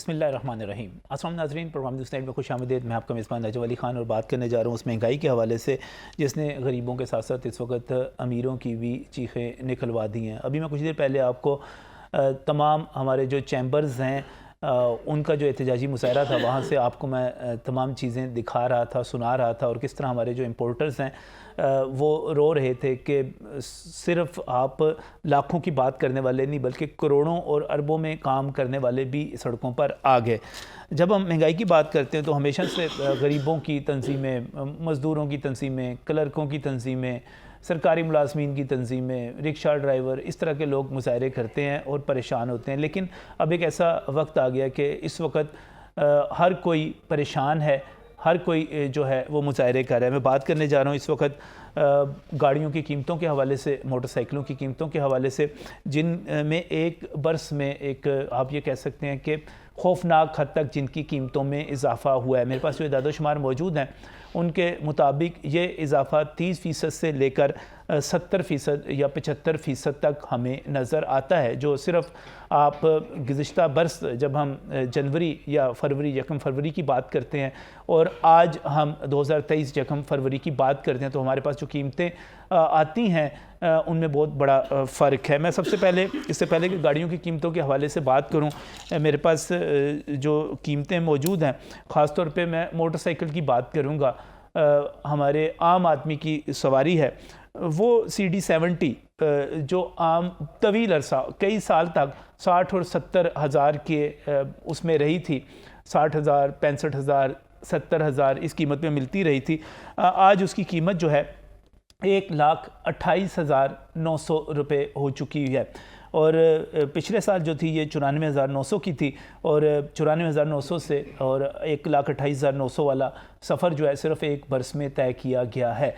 बिस्मिल्लाहिर्रहमानिर्रहीम। अस्सलाम नाज़रीन, प्रोग्राम न्यूज़ में खुशामदीद। मैं आपका मेज़बान नजब अली ख़ान और बात करने जा रहा हूँ उस महंगाई के हवाले से जिसने गरीबों के साथ साथ इस वक्त अमीरों की भी चीखें निकलवा दी हैं। अभी मैं कुछ देर पहले आपको तमाम हमारे जो चैम्बर्स हैं उनका जो एहतजाजी मुशायरा था वहाँ से आपको मैं तमाम चीज़ें दिखा रहा था, सुना रहा था, और किस तरह हमारे जो इम्पोर्टर्स हैं वो रो रहे थे कि सिर्फ आप लाखों की बात करने वाले नहीं बल्कि करोड़ों और अरबों में काम करने वाले भी सड़कों पर आ गए। जब हम महंगाई की बात करते हैं तो हमेशा से गरीबों की तंजीमें, मज़दूरों की तंजीमें, क्लर्कों की तंजीमें, सरकारी मुलाजमीन की तंजीमें, रिक्शा ड्राइवर, इस तरह के लोग मुजाहरे करते हैं और परेशान होते हैं। लेकिन अब एक ऐसा वक्त आ गया कि इस वक्त हर कोई परेशान है, हर कोई जो है वो मुजाहरे कर रहा है। मैं बात करने जा रहा हूँ इस वक्त गाड़ियों की कीमतों के हवाले से, मोटरसाइकिलों की कीमतों के हवाले से, जिन में एक बरस में एक आप ये कह सकते हैं कि खौफनाक हद तक जिनकी कीमतों में इजाफ़ा हुआ है। मेरे पास जो इदाद-ओ-शुमार मौजूद हैं उनके मुताबिक ये इजाफ़ा 30% से लेकर 70% या 75% तक हमें नज़र आता है। जो सिर्फ़ आप गुज़िश्ता बरस जब हम जनवरी या फरवरी, यकम फरवरी की बात करते हैं और आज हम 2023 यकम फरवरी की बात करते हैं तो हमारे पास जो कीमतें आती हैं उनमें बहुत बड़ा फ़र्क है। मैं सबसे पहले, इससे पहले कि गाड़ियों की कीमतों के हवाले से बात करूं, मेरे पास जो कीमतें मौजूद हैं, ख़ास तौर पे मैं मोटरसाइकिल की बात करूंगा। हमारे आम आदमी की सवारी है वो CD70 जो आम तवील अरसा कई साल तक 60 और 70 हज़ार के उसमें रही थी, 60,000, 65,000, 70,000 इस कीमत में मिलती रही थी। आज उसकी कीमत जो है 1,28,900 रुपये हो चुकी है। और पिछले साल जो थी ये 94,900 की थी, और 94,900 से और 1,28,900 वाला सफ़र जो है सिर्फ़ एक बरस में तय किया गया है।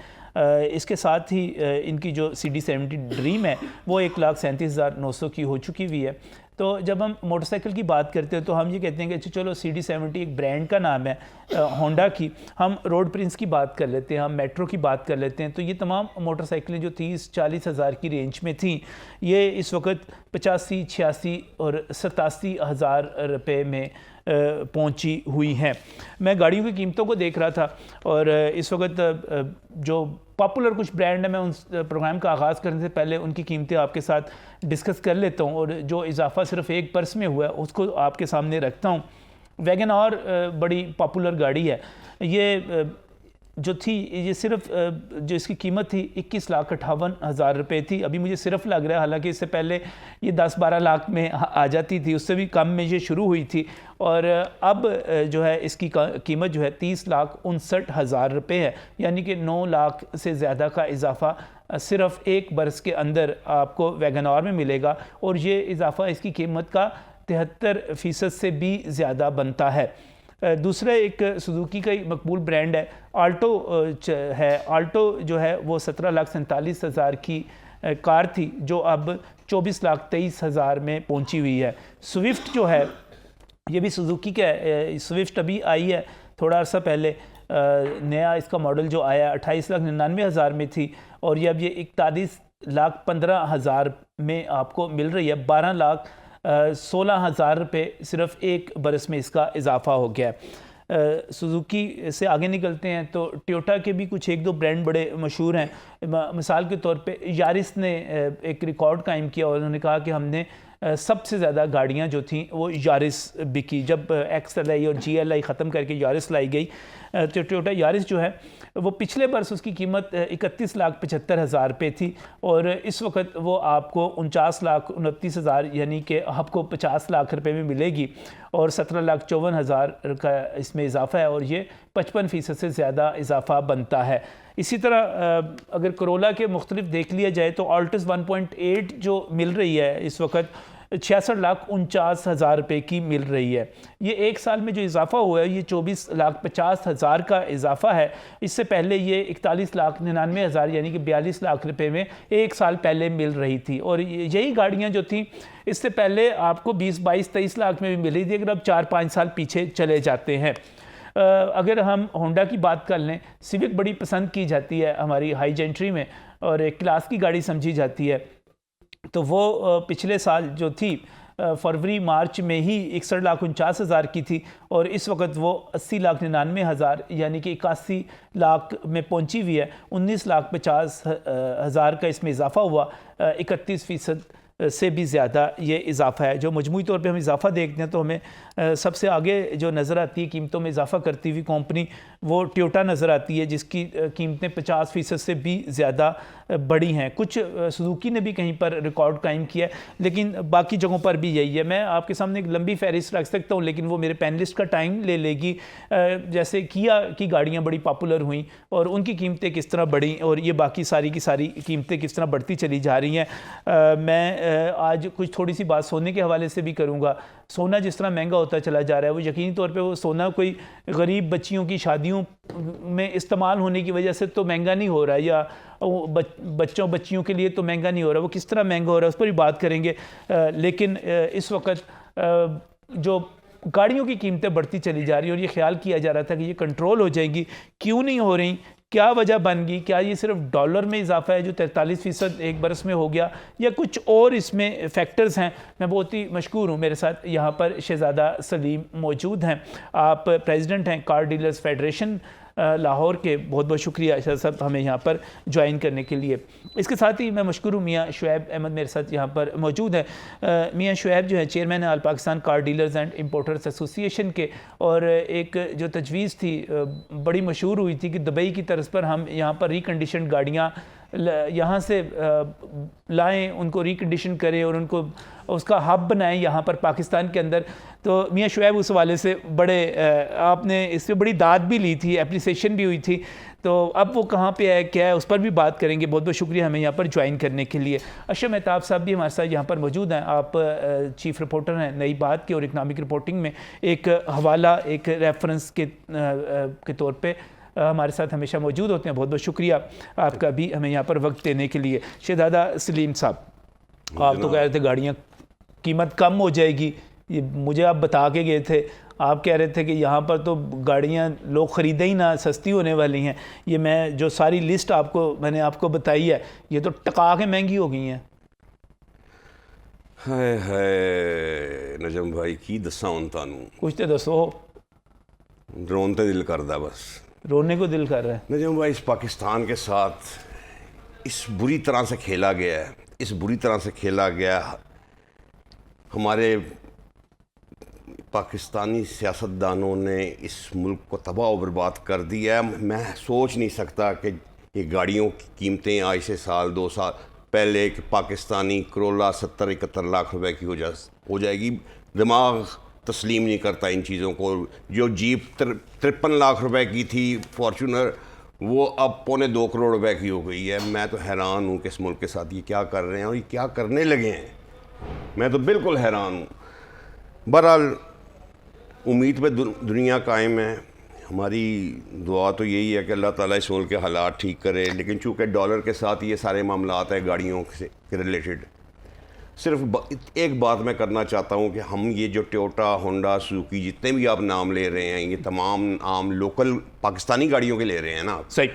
इसके साथ ही इनकी जो CD70 ड्रीम है वो 1,37,900 की हो चुकी हुई है। तो जब हम मोटरसाइकिल की बात करते हैं तो हम ये कहते हैं कि चलो CD70 एक ब्रांड का नाम है होंडा की, हम रोड प्रिंस की बात कर लेते हैं, हम मेट्रो की बात कर लेते हैं। तो ये तमाम मोटरसाइकिलें जो 30-40 हज़ार की रेंज में थी, ये इस वक्त 85, 86 और 87 हज़ार रुपये में पहुंची हुई हैं। मैं गाड़ियों की कीमतों को देख रहा था और इस वक्त जो पॉपुलर कुछ ब्रांड है, मैं उन प्रोग्राम का आगाज़ करने से पहले उनकी कीमतें आपके साथ डिस्कस कर लेता हूं, और जो इजाफ़ा सिर्फ एक बरस में हुआ है उसको आपके सामने रखता हूं। वैगन आर बड़ी पॉपुलर गाड़ी है। ये जो थी, ये सिर्फ जो इसकी कीमत थी 21,58,000 रुपये थी। अभी मुझे सिर्फ लग रहा है, हालांकि इससे पहले ये 10-12 लाख में आ जाती थी, उससे भी कम में ये शुरू हुई थी। और अब जो है इसकी कीमत जो है 30,59,000 रुपये है, यानी कि 9 लाख से ज़्यादा का इजाफ़ा सिर्फ एक बरस के अंदर आपको वैगन आर में मिलेगा। और ये इजाफ़ा इसकी कीमत का 73% से भी ज़्यादा बनता है। दूसरा एक सुजुकी का ही मकबूल ब्रांड है, आल्टो है। आल्टो जो है वो 17,47,000 की कार थी जो अब 24,23,000 में पहुंची हुई है। स्विफ्ट जो है ये भी सुजुकी का है। स्विफ्ट अभी आई है थोड़ा अर्सा पहले, नया इसका मॉडल जो आया 28,99,000 में थी, और ये अब ये 41,15,000 में आपको मिल रही है। 12,16,000 रुपये सिर्फ एक बरस में इसका इजाफ़ा हो गया है। सुजुकी से आगे निकलते हैं तो टोयोटा के भी कुछ एक दो ब्रांड बड़े मशहूर हैं। मिसाल के तौर पे यारिस ने एक रिकॉर्ड कायम किया और उन्होंने कहा कि हमने सबसे ज़्यादा गाड़ियाँ जो थी वो यारिस बिकी। जब XLI और GLI ख़त्म करके यारिस लाई गई तो टोयोटा यारिस जो है वो पिछले बरस उसकी कीमत 31,75,000 रुपये थी, और इस वक्त वो आपको 49,29,000 यानी कि आपको 50 लाख रुपए में मिलेगी, और 17,54,000 का इसमें इजाफ़ा है, और ये 55% से ज़्यादा इजाफ़ा बनता है। इसी तरह अगर करोला के मुख्तलिफ देख लिया जाए तो ऑल्टस 1.8 जो मिल रही है इस वक्त 66,49,000 रुपये की मिल रही है। ये एक साल में जो इजाफ़ा हुआ है ये 24,50,000 का इजाफ़ा है। इससे पहले ये 41,99,000 यानी कि 42 लाख रुपए में एक साल पहले मिल रही थी, और यही गाड़ियाँ जो थी इससे पहले आपको 20, 22, 23 लाख में भी मिल रही थी। अगर अब 4-5 साल पीछे चले जाते हैं, अगर हम होंडा की बात कर लें, सिविक बड़ी पसंद की जाती है हमारी हाई जेंट्री में और एक क्लास की गाड़ी समझी जाती है। तो वो पिछले साल जो थी फरवरी मार्च में ही 61,49,000 की थी और इस वक्त वो 80,99,000 यानी कि 81 लाख में पहुंची हुई है। 19,50,000 का इसमें इजाफा हुआ, 31% से भी ज़्यादा ये इजाफा है। जो मजमूई तौर पे हम इजाफा देखते हैं तो हमें सबसे आगे जो नज़र आती है कीमतों में इजाफा करती हुई कंपनी वो टोयोटा नज़र आती है, जिसकी कीमतें 50% से भी ज़्यादा बड़ी हैं। कुछ सुजुकी ने भी कहीं पर रिकॉर्ड कायम किया है, लेकिन बाकी जगहों पर भी यही है। मैं आपके सामने एक लंबी फहरिस्त रख सकता हूँ, लेकिन वो मेरे पैनलिस्ट का टाइम ले लेगी। जैसे किया की गाड़ियाँ बड़ी पॉपुलर हुई और उनकी कीमतें किस तरह बढ़ी और ये बाकी सारी की सारी कीमतें किस तरह बढ़ती चली जा रही हैं। मैं आज कुछ थोड़ी सी बात सोने के हवाले से भी करूँगा। सोना जिस तरह महंगा होता चला जा रहा है, वो यकीनी तौर पे वो सोना कोई गरीब बच्चियों की शादियों में इस्तेमाल होने की वजह से तो महंगा नहीं हो रहा है, या बच्चियों के लिए तो महंगा नहीं हो रहा। वो किस तरह महंगा हो रहा है उस पर भी बात करेंगे। लेकिन इस वक्त जो गाड़ियों की कीमतें बढ़ती चली जा रही हैं और ये ख्याल किया जा रहा था कि ये कंट्रोल हो जाएंगी, क्यों नहीं हो रही, क्या वजह बन गई? क्या ये सिर्फ डॉलर में इजाफा है जो 43% एक बरस में हो गया, या कुछ और इसमें फैक्टर्स हैं? मैं बहुत ही मशकूर हूँ, मेरे साथ यहाँ पर शहजादा सलीम मौजूद हैं। आप प्रेसिडेंट हैं कार डीलर्स फेडरेशन लाहौर के। बहुत बहुत शुक्रिया शाह साहब हमें यहाँ पर ज्वाइन करने के लिए। इसके साथ ही मैं मशकूर हूँ मियाँ शुएब अहमद मेरे साथ यहाँ पर मौजूद है। मियाँ शुएब जो है chairman all Pakistan car dealers and importers association के, और एक जो तजवीज़ थी बड़ी मशहूर हुई थी कि दुबई की तर्ज पर हम यहाँ पर रिकंडीशन गाड़ियाँ यहाँ से लाएं, उनको रिकंडीशन करें और उनको उसका हब बनाएं यहाँ पर पाकिस्तान के अंदर। तो मियाँ शुएब उस वाले से बड़े आपने इस पर बड़ी दाद भी ली थी, एप्रिसिएशन भी हुई थी। तो अब वो कहाँ पे है, क्या है, उस पर भी बात करेंगे। बहुत बहुत शुक्रिया हमें यहाँ पर ज्वाइन करने के लिए। अशरफ मेहताब साहब भी हमारे साथ यहाँ पर मौजूद हैं। आप चीफ रिपोर्टर हैं नई बात के और इकनॉमिक रिपोर्टिंग में एक हवाला, एक रेफरेंस के तौर पर हमारे साथ हमेशा मौजूद होते हैं। बहुत बहुत शुक्रिया आपका भी हमें यहाँ पर वक्त देने के लिए। शहजादा सलीम साहब, आप तो कह रहे थे गाड़ियाँ कीमत कम हो जाएगी, ये मुझे आप बता के गए थे। आप कह रहे थे कि यहाँ पर तो गाड़ियाँ लोग ख़रीदे ही ना, सस्ती होने वाली हैं। ये मैं जो सारी लिस्ट मैंने आपको बताई है, ये तो टका के महंगी हो गई हैं। हाय हाय नजम भाई की दसा हूं तानू, कुछ तो दसो। रोन तो दिल करदा, बस रोने को दिल कर रहा है। नजम भाई, इस पाकिस्तान के साथ इस बुरी तरह से खेला गया है, इस बुरी तरह से खेला गया। हमारे पाकिस्तानी सियासतदानों ने इस मुल्क को तबाह और बर्बाद कर दिया है। मैं सोच नहीं सकता कि ये गाड़ियों की कीमतें आज से साल 2 साल पहले कि पाकिस्तानी करोला 70-71 लाख रुपए की हो जाएगी। दिमाग तस्लीम नहीं करता इन चीज़ों को। जो जीप 53 लाख रुपए की थी फॉर्चूनर, वो अब 2.25 करोड़ रुपए की हो गई है। मैं तो हैरान हूँ कि इस मुल्क के साथ ये क्या कर रहे हैं और ये क्या करने लगे हैं। मैं तो बिल्कुल हैरान हूँ। बहरहाल उम्मीद पे दुनिया कायम है। हमारी दुआ तो यही है कि अल्लाह ताला इस मुल्क के हालात ठीक करे। लेकिन चूँकि डॉलर के साथ ये सारे मामलात हैं गाड़ियों से रिलेटेड, सिर्फ एक बात मैं करना चाहता हूँ कि हम ये जो टोयोटा, होंडा, सुजुकी जितने भी आप नाम ले रहे हैं, ये तमाम नाम लोकल पाकिस्तानी गाड़ियों के ले रहे हैं ना। सही।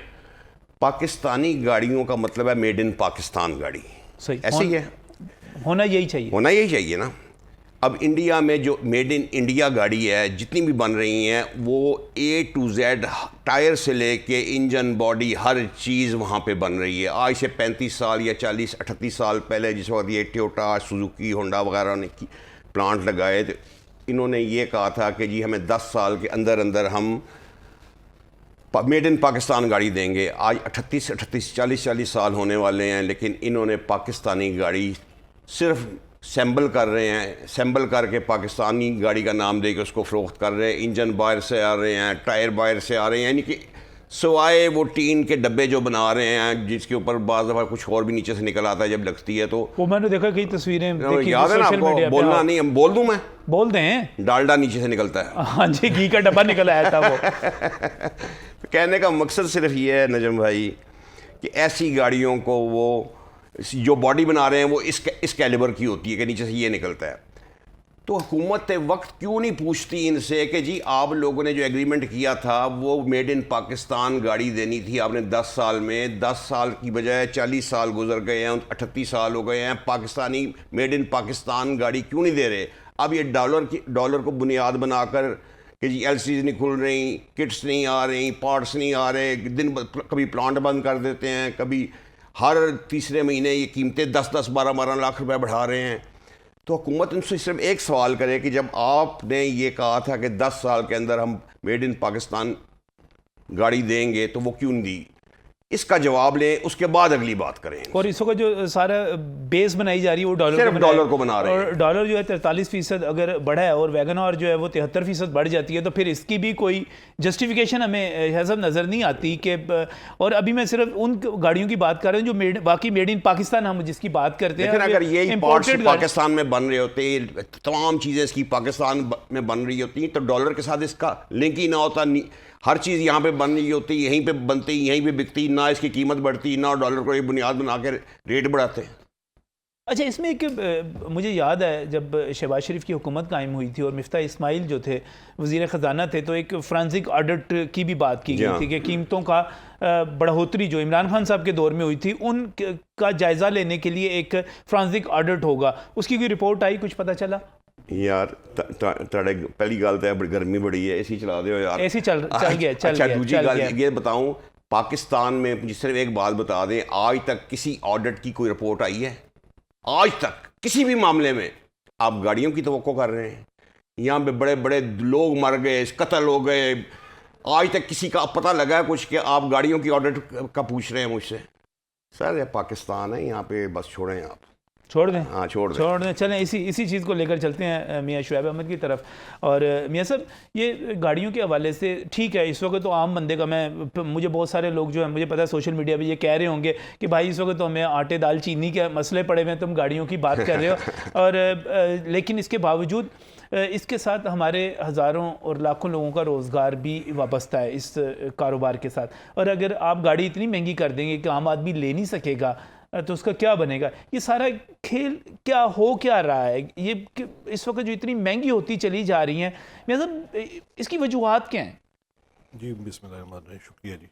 पाकिस्तानी गाड़ियों का मतलब है मेड इन पाकिस्तान गाड़ी। सही, ऐसे ही है, होना यही चाहिए, होना यही चाहिए ना। अब इंडिया में जो मेड इन इंडिया गाड़ी है जितनी भी बन रही हैं, वो A to Z टायर से लेके इंजन, बॉडी, हर चीज़ वहाँ पे बन रही है। आज से 35 साल या 40-38 साल पहले जिस वक्त ये टोयोटा, सुजुकी, होंडा वगैरह ने प्लांट लगाए, तो इन्होंने ये कहा था कि जी हमें 10 साल के अंदर अंदर हम मेड इन पाकिस्तान गाड़ी देंगे। आज 40 साल होने वाले हैं, लेकिन इन्होंने पाकिस्तानी गाड़ी सिर्फ सैम्बल कर रहे हैं। सैम्बल करके पाकिस्तानी गाड़ी का नाम दे के उसको फ़रोख्त कर रहे हैं। इंजन बाहर से आ रहे हैं, टायर बाहर से आ रहे हैं, यानी कि सिवाय वो टीन के डब्बे जो बना रहे हैं जिसके ऊपर बाज़ दफ़ा कुछ और भी नीचे से निकल आता है जब लगती है। तो वो मैंने देखा कई तस्वीरें, याद है ना आपको? बोलना नहीं, हम बोल दूं, मैं बोल दें, डालडा नीचे से निकलता है। हाँ जी, घी का डब्बा निकल आया था वो। कहने का मकसद सिर्फ ये है नजम भाई कि ऐसी गाड़ियों को वो जो बॉडी बना रहे हैं वो इस कैलिबर की होती है कि नीचे से ये निकलता है। तो हुकूमत वक्त क्यों नहीं पूछती इनसे कि जी आप लोगों ने जो एग्रीमेंट किया था वो मेड इन पाकिस्तान गाड़ी देनी थी, आपने 10 साल में 10 साल की बजाय 40 साल गुजर गए हैं, 38 साल हो गए हैं, पाकिस्तानी मेड इन पाकिस्तान गाड़ी क्यों नहीं दे रहे? अब ये डॉलर को बुनियाद बनाकर कि जी एलसीज नहीं खुल रही, किट्स नहीं आ रही, पार्ट्स नहीं आ रहे, कभी प्लांट बंद कर देते हैं, कभी हर तीसरे महीने ये कीमतें 10-10, 12-12 लाख रुपए बढ़ा रहे हैं। तो हुकूमत उनसे सिर्फ एक सवाल करे कि जब आपने ये कहा था कि 10 साल के अंदर हम मेड इन पाकिस्तान गाड़ी देंगे तो वो क्यों नहीं दी? इसका जवाब लें, उसके बाद अगली बात करें। और इसको का जो सारा बेस बनाई जा रही है वो डॉलर को बना रहे हैं, और डॉलर जो है 43% अगर बढ़ा है और वैगन जो है वो 73% बढ़ जाती है, तो फिर इसकी भी कोई जस्टिफिकेशन हमें हज़म नज़र नहीं आती कि और अभी मैं सिर्फ उन गाड़ियों की बात कर रहा हूँ जो बाकी मेड इन पाकिस्तान हम जिसकी बात करते हैं। लेकिन अगर यही पार्ट्स पाकिस्तान में बन रहे होते, तमाम चीज़ें इसकी पाकिस्तान में बन रही होती, तो डॉलर के साथ इसका लिंक ही ना होता। हर चीज़ यहाँ पे बन रही होती, यहीं पे बनती, यहीं पे बिकती, ना इसकी कीमत बढ़ती, ना डॉलर को एक बुनियाद बना के रेट बढ़ाते। अच्छा, इसमें एक मुझे याद है जब शहबाज शरीफ की हुकूमत कायम हुई थी और मिफ्ता इस्माइल जो थे वज़ीर ख़जाना थे, तो एक फ्रांसिक ऑडिट की भी बात की गई थी कि कीमतों का बढ़ोतरी जो इमरान खान साहब के दौर में हुई थी उनका जायज़ा लेने के लिए एक फ्रांसिक ऑडिट होगा। उसकी कोई रिपोर्ट आई, कुछ पता चला? यार पहली गल तो गर्मी बड़ी है, एसी चला दो यार, एसी चल गया। अच्छा, दूसरी गल ये बताऊं, पाकिस्तान में सिर्फ एक बात बता दें, आज तक किसी ऑडिट की कोई रिपोर्ट आई है? आज तक किसी भी मामले में? आप गाड़ियों की तवक्को कर रहे हैं, यहाँ पे बड़े बड़े लोग मर गए, कत्ल हो गए, आज तक किसी का पता लगा है कुछ कि आप गाड़ियों की ऑडिट का पूछ रहे हैं मुझसे? सर ये पाकिस्तान है, यहाँ पे बस छोड़ें, आप छोड़ दें। हाँ, छोड़ दें। चलें इसी चीज़ को लेकर चलते हैं मियाँ शुएब अहमद की तरफ। और मियाँ साहब, ये गाड़ियों के हवाले से ठीक है, इस वक्त तो आम बंदे का मुझे बहुत सारे लोग जो हैं, मुझे पता है सोशल मीडिया पे ये कह रहे होंगे कि भाई इस वक्त तो हमें आटे दाल चीनी के मसले पड़े हुए हैं, तुम गाड़ियों की बात कर रहे हो। और लेकिन इसके बावजूद इसके साथ हमारे हज़ारों और लाखों लोगों का रोज़गार भी वाबस्ता है इस कारोबार के साथ। और अगर आप गाड़ी इतनी महंगी कर देंगे कि आम आदमी ले नहीं सकेगा तो उसका क्या बनेगा? ये सारा खेल क्या रहा है? ये इस वक्त जो इतनी महंगी होती चली जा रही हैं, मतलब इसकी वजूहात क्या हैं? जी बिस्मिल्लाह, शुक्रिया जी।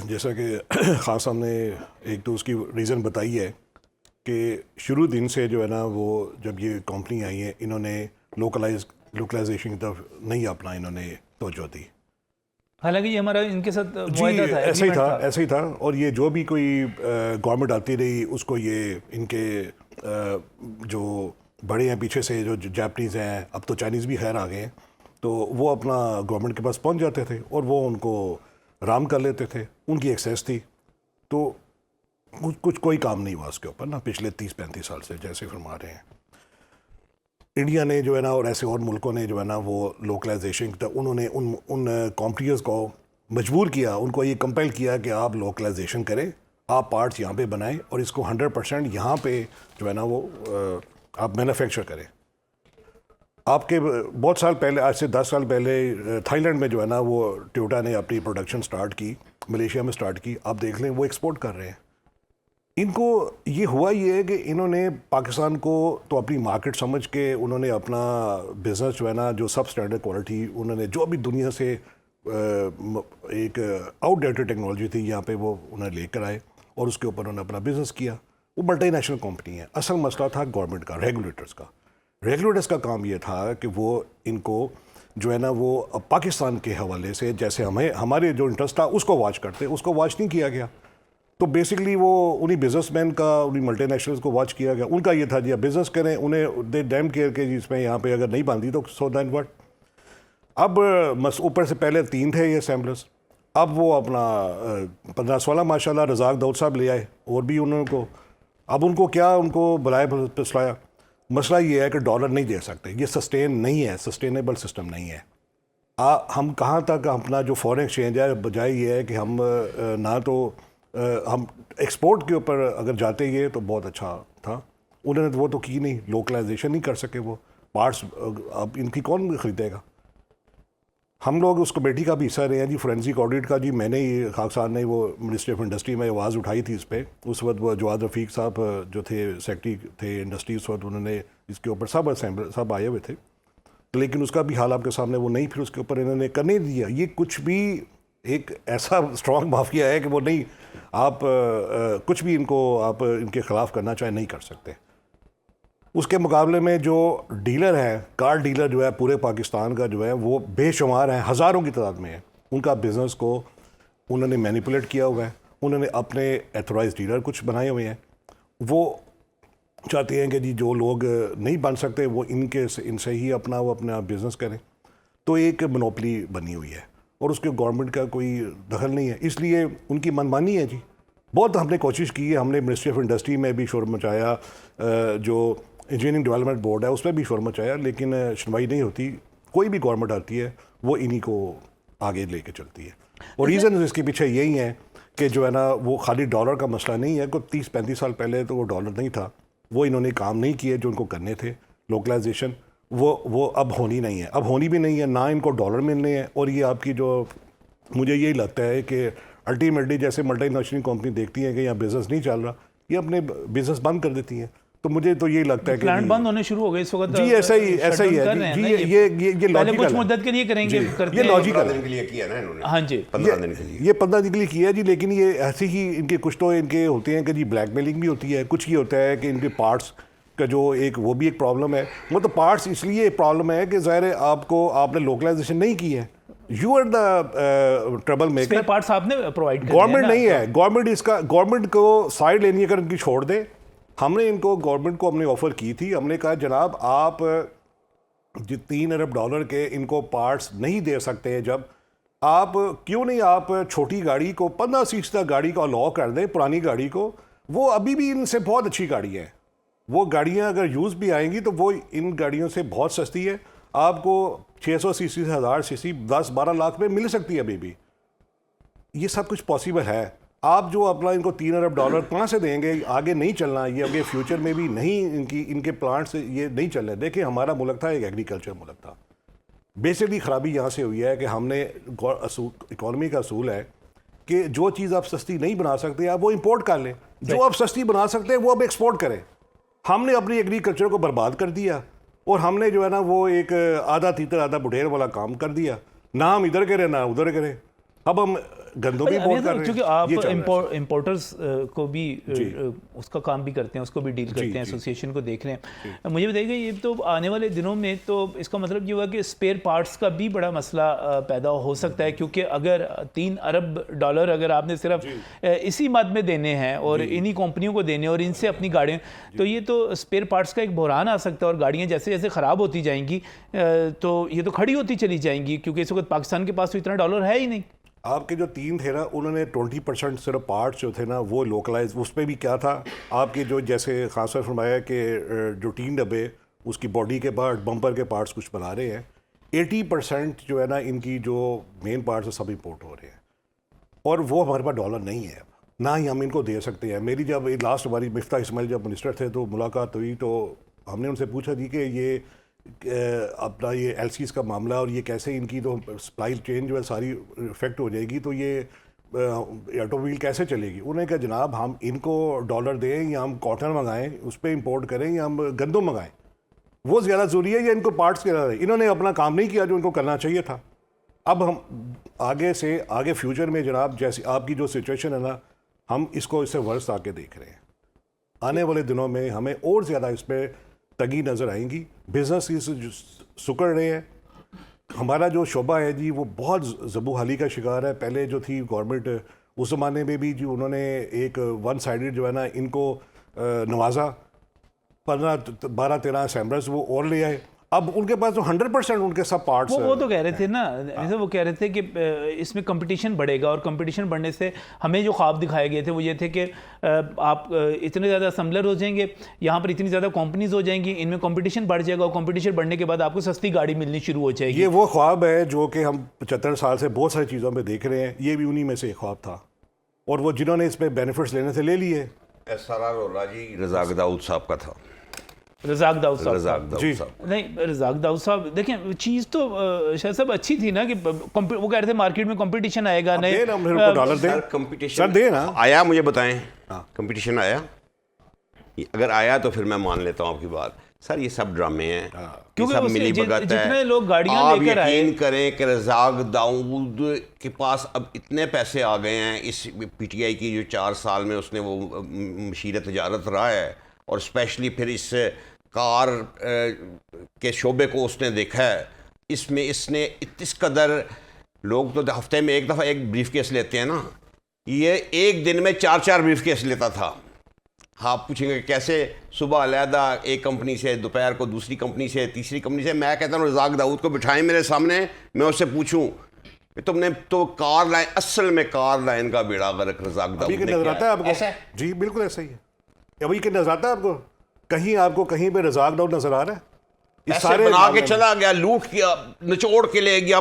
जैसा कि खान साहब ने एक तो उसकी रीज़न बताई है कि शुरू दिन से जो है ना, वो जब ये कंपनी आई है, इन्होंने लोकलाइजेशन की तरफ नहीं अपना इन्होंने तवज्जो दी। हालांकि ये हमारा इनके साथ मुआहदा था, ऐसे ही था। और ये जो भी कोई गवर्नमेंट आती रही, उसको ये इनके जो बड़े हैं पीछे से, जो जापानीज़ हैं, अब तो चाइनीज़ भी खैर आ गए हैं, तो वो अपना गवर्नमेंट के पास पहुंच जाते थे और वो उनको राम कर लेते थे, उनकी एक्सेस थी। तो कुछ कोई काम नहीं हुआ उसके ऊपर ना, पिछले 30-35 साल से, जैसे फरमा रहे हैं। इंडिया ने जो है ना, और ऐसे और मुल्कों ने जो है ना, वो लोकलाइजेशन तक उन्होंने उन कंपनियों को मजबूर किया, उनको ये कंपेल किया कि आप लोकलाइजेशन करें, आप पार्ट्स यहाँ पे बनाएं और इसको 100% यहाँ पे जो है ना वो आप मैन्युफैक्चर करें। आपके बहुत साल पहले, आज से 10 साल पहले थाईलैंड में जो है ना, वो टोयोटा ने अपनी प्रोडक्शन स्टार्ट की, मलेशिया में स्टार्ट की, आप देख लें वो एक्सपोर्ट कर रहे हैं। इनको ये हुआ ये है कि इन्होंने पाकिस्तान को तो अपनी मार्केट समझ के उन्होंने अपना बिज़नेस जो है ना, जो सब स्टैंडर्ड क्वालिटी, उन्होंने जो भी दुनिया से एक आउटडेटेड टेक्नोलॉजी थी यहाँ पे वो उन्हें लेकर आए और उसके ऊपर उन्होंने अपना बिज़नेस किया। वो मल्टीनेशनल कंपनी है। असल मसला था गवर्नमेंट का, रेगुलेटर्स का काम ये था कि वो इनको जो है ना, वो पाकिस्तान के हवाले से, जैसे हमारे जो इंटरेस्ट था उसको वॉच करते, उसको वॉच नहीं किया गया। तो बेसिकली वो उन्हीं बिजनेसमैन का, उन्हीं मल्टीनेशनल्स को वॉच किया गया। उनका ये था जी आप बिज़नेस करें, उन्हें दे डैम केयर के जिसमें यहाँ पे अगर नहीं बांधी तो सो दैन व्हाट। अब ऊपर से पहले 3 थे ये असेंबलर्स, अब वो अपना 15-16 माशाल्लाह रज़ाक दाऊद साहब ले आए और भी उनको, अब उनको क्या, उनको बुलाया फसलाया। मसला ये है कि डॉलर नहीं दे सकते, ये सस्टेन नहीं है, सस्टेनेबल सिस्टम नहीं है। हम कहाँ तक अपना जो फॉरेन एक्सचेंज है, बजाय ये है कि हम ना तो हम एक्सपोर्ट के ऊपर अगर जाते ये तो बहुत अच्छा था, उन्होंने वो तो की नहीं, लोकलाइजेशन नहीं कर सके, वो पार्ट्स अब इनकी कौन ख़रीदेगा? हम लोग उस कमेटी का भी हिस्सा रहे हैं जी, फोरेंसिक ऑडिट का जी। मैंने ही खाक साहब ने वो मिनिस्ट्री ऑफ इंडस्ट्री में आवाज़ उठाई थी इस पर। उस वक्त वो जवाद रफ़ीक साहब जो थे सेक्रेटरी थे इंडस्ट्री, उस वक्त उन्होंने इसके ऊपर सब आए हुए थे, लेकिन उसका भी हाल आपके सामने वो नहीं, फिर उसके ऊपर इन्होंने करने दिया। ये कुछ भी एक ऐसा स्ट्रॉन्ग माफिया है कि वो नहीं, आप कुछ भी इनको आप इनके ख़िलाफ़ करना चाहे नहीं कर सकते। उसके मुकाबले में जो डीलर हैं, कार डीलर जो है पूरे पाकिस्तान का जो है वो बेशुमार हैं, हज़ारों की तादाद में है। उनका बिज़नेस को उन्होंने मैनिपुलेट किया हुआ है, उन्होंने अपने एथोराइज डीलर कुछ बनाए हुए हैं। वो चाहते हैं कि जी जो लोग नहीं बन सकते वो इनसे ही अपना बिज़नेस करें। तो एक मोनोपली बनी हुई है और उसके गवर्नमेंट का कोई दखल नहीं है, इसलिए उनकी मनमानी है जी। बहुत हमने कोशिश की है, हमने मिनिस्ट्री ऑफ इंडस्ट्री में भी शोर मचाया, जो इंजीनियरिंग डेवलपमेंट बोर्ड है उस पर भी शोर मचाया, लेकिन सुनवाई नहीं होती। कोई भी गवर्नमेंट आती है वो इन्हीं को आगे लेके चलती है। और रीज़न इसके पीछे यही है कि जो है ना वो खाली डॉलर का मसला नहीं है। कोई 30-35 साल पहले तो वो डॉलर नहीं था, वो इन्होंने काम नहीं किए जो इनको करने थे। लोकलाइजेशन वो अब होनी नहीं है, अब होनी भी नहीं है, ना इनको डॉलर मिलने हैं। और ये आपकी जो मुझे यही लगता है कि अल्टीमेटली जैसे मल्टीनेशनल कंपनी देखती है कि यहाँ बिज़नेस नहीं चल रहा, ये अपने बिज़नेस बंद कर देती हैं। तो मुझे तो यही लगता है कि प्लांट बंद होने शुरू हो गए इस वक्त जी, ऐसा ही है जी। ये लॉजिकल कुछ मुद्दत के लिए करेंगे, करते ये हैं। लॉजिकल दिन के लिए किया ना इन्होंने, हाँ जी, 15 दिन के लिए। ये 15 दिन के लिए किया जी, लेकिन ये ऐसे ही इनके कुछ तो इनके होते हैं कि जी ब्लैकमेलिंग भी होती है। कुछ ये होता है कि इनके पार्ट्स का जो वो भी एक प्रॉब्लम है। वो तो पार्ट्स इसलिए प्रॉब्लम है कि ज़ाहिर है आपने लोकलाइजेशन नहीं की है, you are the trouble maker. Parts आपने प्रोवाइड कर गवर्नमेंट नहीं है, गवर्नमेंट को साइड लेनी अगर इनकी छोड़ दे। हमने इनको गवर्नमेंट को हमने ऑफ़र की थी, हमने कहा जनाब आप जो 3 अरब डॉलर के इनको पार्ट्स नहीं दे सकते हैं, जब आप क्यों नहीं आप छोटी गाड़ी को 15 सीट तक गाड़ी को अलाउ कर दें, पुरानी गाड़ी को। वो अभी भी इनसे बहुत अच्छी गाड़ी है, वो गाड़ियाँ अगर यूज़ भी आएंगी तो वो इन गाड़ियों से बहुत सस्ती है। आपको 600 सीसी 1000 सीसी 10-12 लाख में मिल सकती है अभी भी। ये सब कुछ पॉसिबल है। आप जो अपना इनको 3 अरब डॉलर कहाँ से देंगे? आगे नहीं चलना ये, आगे फ्यूचर में भी नहीं इनके प्लांट से ये नहीं चल रहे। देखिए हमारा मुल्क था एक एग्रीकल्चर मुल्क था। बेसिकली ख़राबी यहाँ से हुई है कि हमने इकॉनमी का असूल है कि जो चीज़ आप सस्ती नहीं बना सकते आप वो इंपोर्ट कर लें, जो आप सस्ती बना सकते हैं वो आप एक्सपोर्ट करें। हमने अपनी एग्रीकल्चर को बर्बाद कर दिया और हमने जो है ना वो एक आधा तीतर आधा बुटेर वाला काम कर दिया, ना हम इधर करें ना उधर करें। अब हम गंदों भी इंपोर्ट कर रहे हैं, क्योंकि आप इंपोर्टर्स को भी उसका काम भी करते हैं, उसको भी डील करते हैं, एसोसिएशन को देख रहे हैं। मुझे बताइएगा ये तो आने वाले दिनों में तो इसका मतलब ये हुआ कि स्पेयर पार्ट्स का भी बड़ा मसला पैदा हो सकता है, क्योंकि अगर 3 अरब डॉलर अगर आपने सिर्फ इसी मद में देने हैं और इन्हीं कंपनियों को देने और इनसे अपनी गाड़ियाँ, तो ये तो स्पेयर पार्ट्स का एक बहरान आ सकता है और गाड़ियाँ जैसे जैसे ख़राब होती जाएंगी तो ये तो खड़ी होती चली जाएंगी, क्योंकि इस वक्त पाकिस्तान के पास तो इतना डॉलर है ही नहीं। आपके जो 3 थे ना उन्होंने 20% सिर्फ पार्ट्स जो थे ना वो लोकलाइज, उस पर भी क्या था आपके जो जैसे खास तौर फरमाया कि जो 3 डब्बे उसकी बॉडी के पार्ट बम्पर के पार्ट्स कुछ बना रहे हैं, 80% जो है ना इनकी जो मेन पार्ट्स है सब इंपोर्ट हो रहे हैं और वो हमारे पास डॉलर नहीं है, ना ही हम इनको दे सकते हैं। मेरी जब लास्ट हमारी मिफ्ता इस्माइल जब मिनिस्टर थे तो मुलाकात हुई तो हमने उनसे पूछा थी कि ये अपना ये एलसीज का मामला और ये कैसे इनकी तो सप्लाई चेन जो है सारी इफेक्ट हो जाएगी, तो ये ऑटोमोबाइल कैसे चलेगी। उन्होंने कहा जनाब हम इनको डॉलर दें या हम कॉटन मंगाएं उस पर इंपोर्ट करें या हम गंदम मंगाएं, वो ज़्यादा ज़रूरी है या इनको पार्ट्स के ज़्यादा। इन्होंने अपना काम नहीं किया जो इनको करना चाहिए था। अब हम आगे फ्यूचर में जनाब जैसी आपकी जो सिचुएशन है ना, हम इससे वर्स आके देख रहे हैं। आने वाले दिनों में हमें और ज़्यादा इस पर तंगी नज़र आएंगी। बिज़नेस इस सुकड़ रहे हैं। हमारा जो शोबा है जी वो बहुत ज़बूहाली का शिकार है। पहले जो थी गवर्नमेंट उस ज़माने में भी जी उन्होंने एक वन साइडेड जो है ना इनको नवाजा, 12-13 असेंबलर्स वो और ले आए। अब उनके पास तो 100% उनके सब पार्ट्स वो तो कह रहे थे ना, जैसे वो कह रहे थे कि इसमें कंपटीशन बढ़ेगा और कंपटीशन बढ़ने से हमें जो ख्वाब दिखाए गए थे वो ये थे कि आप इतने ज़्यादा असम्बलर हो जाएंगे, यहाँ पर इतनी ज़्यादा कंपनीज हो जाएंगी, इनमें कंपटीशन बढ़ जाएगा और कंपटीशन बढ़ने के बाद आपको सस्ती गाड़ी मिलनी शुरू हो जाएगी। ये वो ख्वाब है जो कि हम 75 साल से बहुत सारी चीज़ों में देख रहे हैं। ये भी उन्हीं में से एक ख्वाब था और वो जिन्होंने इस पर बेनिफिट्स लेने से ले लिए। सारा रोला जी रज़ाक दाऊद साहब का था। रज़ाक दाऊद साहब। रज़ाक दाऊद जी। साहब। नहीं, रज़ाक दाऊद साहब देखें, चीज़ तो शायद साहब अच्छी थी ना कि वो कह रहे थे मार्केट में कंपटीशन आएगा, नहीं दें ना मेरे को डॉलर सर दें, कंपटीशन सर दें ना। आया, मुझे बताएं कंपटीशन आया? अगर आया तो फिर मैं मान लेता हूँ आपकी बात। सर ये सब ड्रामे हैं, ये क्योंकि सब उससे मिली भगत है। जितने लोग गाड़ियां आप लेकर आए, यकीन करें कि रज़ाक दाऊद के पास अब इतने पैसे आ गए हैं इस पीटीआई की जो 4 साल में उसने वो मशीर तजारत रहा है, और स्पेशली फिर इस कार के शोबे को उसने देखा है, इसमें इसने इस कदर, लोग तो हफ्ते में एक दफ़ा एक ब्रीफ केस लेते हैं ना, ये एक दिन में 4-4 ब्रीफ केस लेता था। आप पूछेंगे कैसे, सुबह अलहदा एक कंपनी से, दोपहर को दूसरी कंपनी से, तीसरी कंपनी से। मैं कहता हूँ रज़ाक दाऊद को बिठाएं मेरे सामने, मैं उससे पूछूं तुमने तो कार लाइन, असल में कार लाइन का बेड़ा गर्क रज़ाक दाऊद अभी के ने नजर किया आता है आपको? ऐसा? जी बिल्कुल ऐसा ही है। अभी के नजर आता है आपको? आपको कहीं पे रज़ाक दाऊद नजर आ रहा है? ये ऐसे बना के चला गया, लूट किया, निचोड़ के ले गया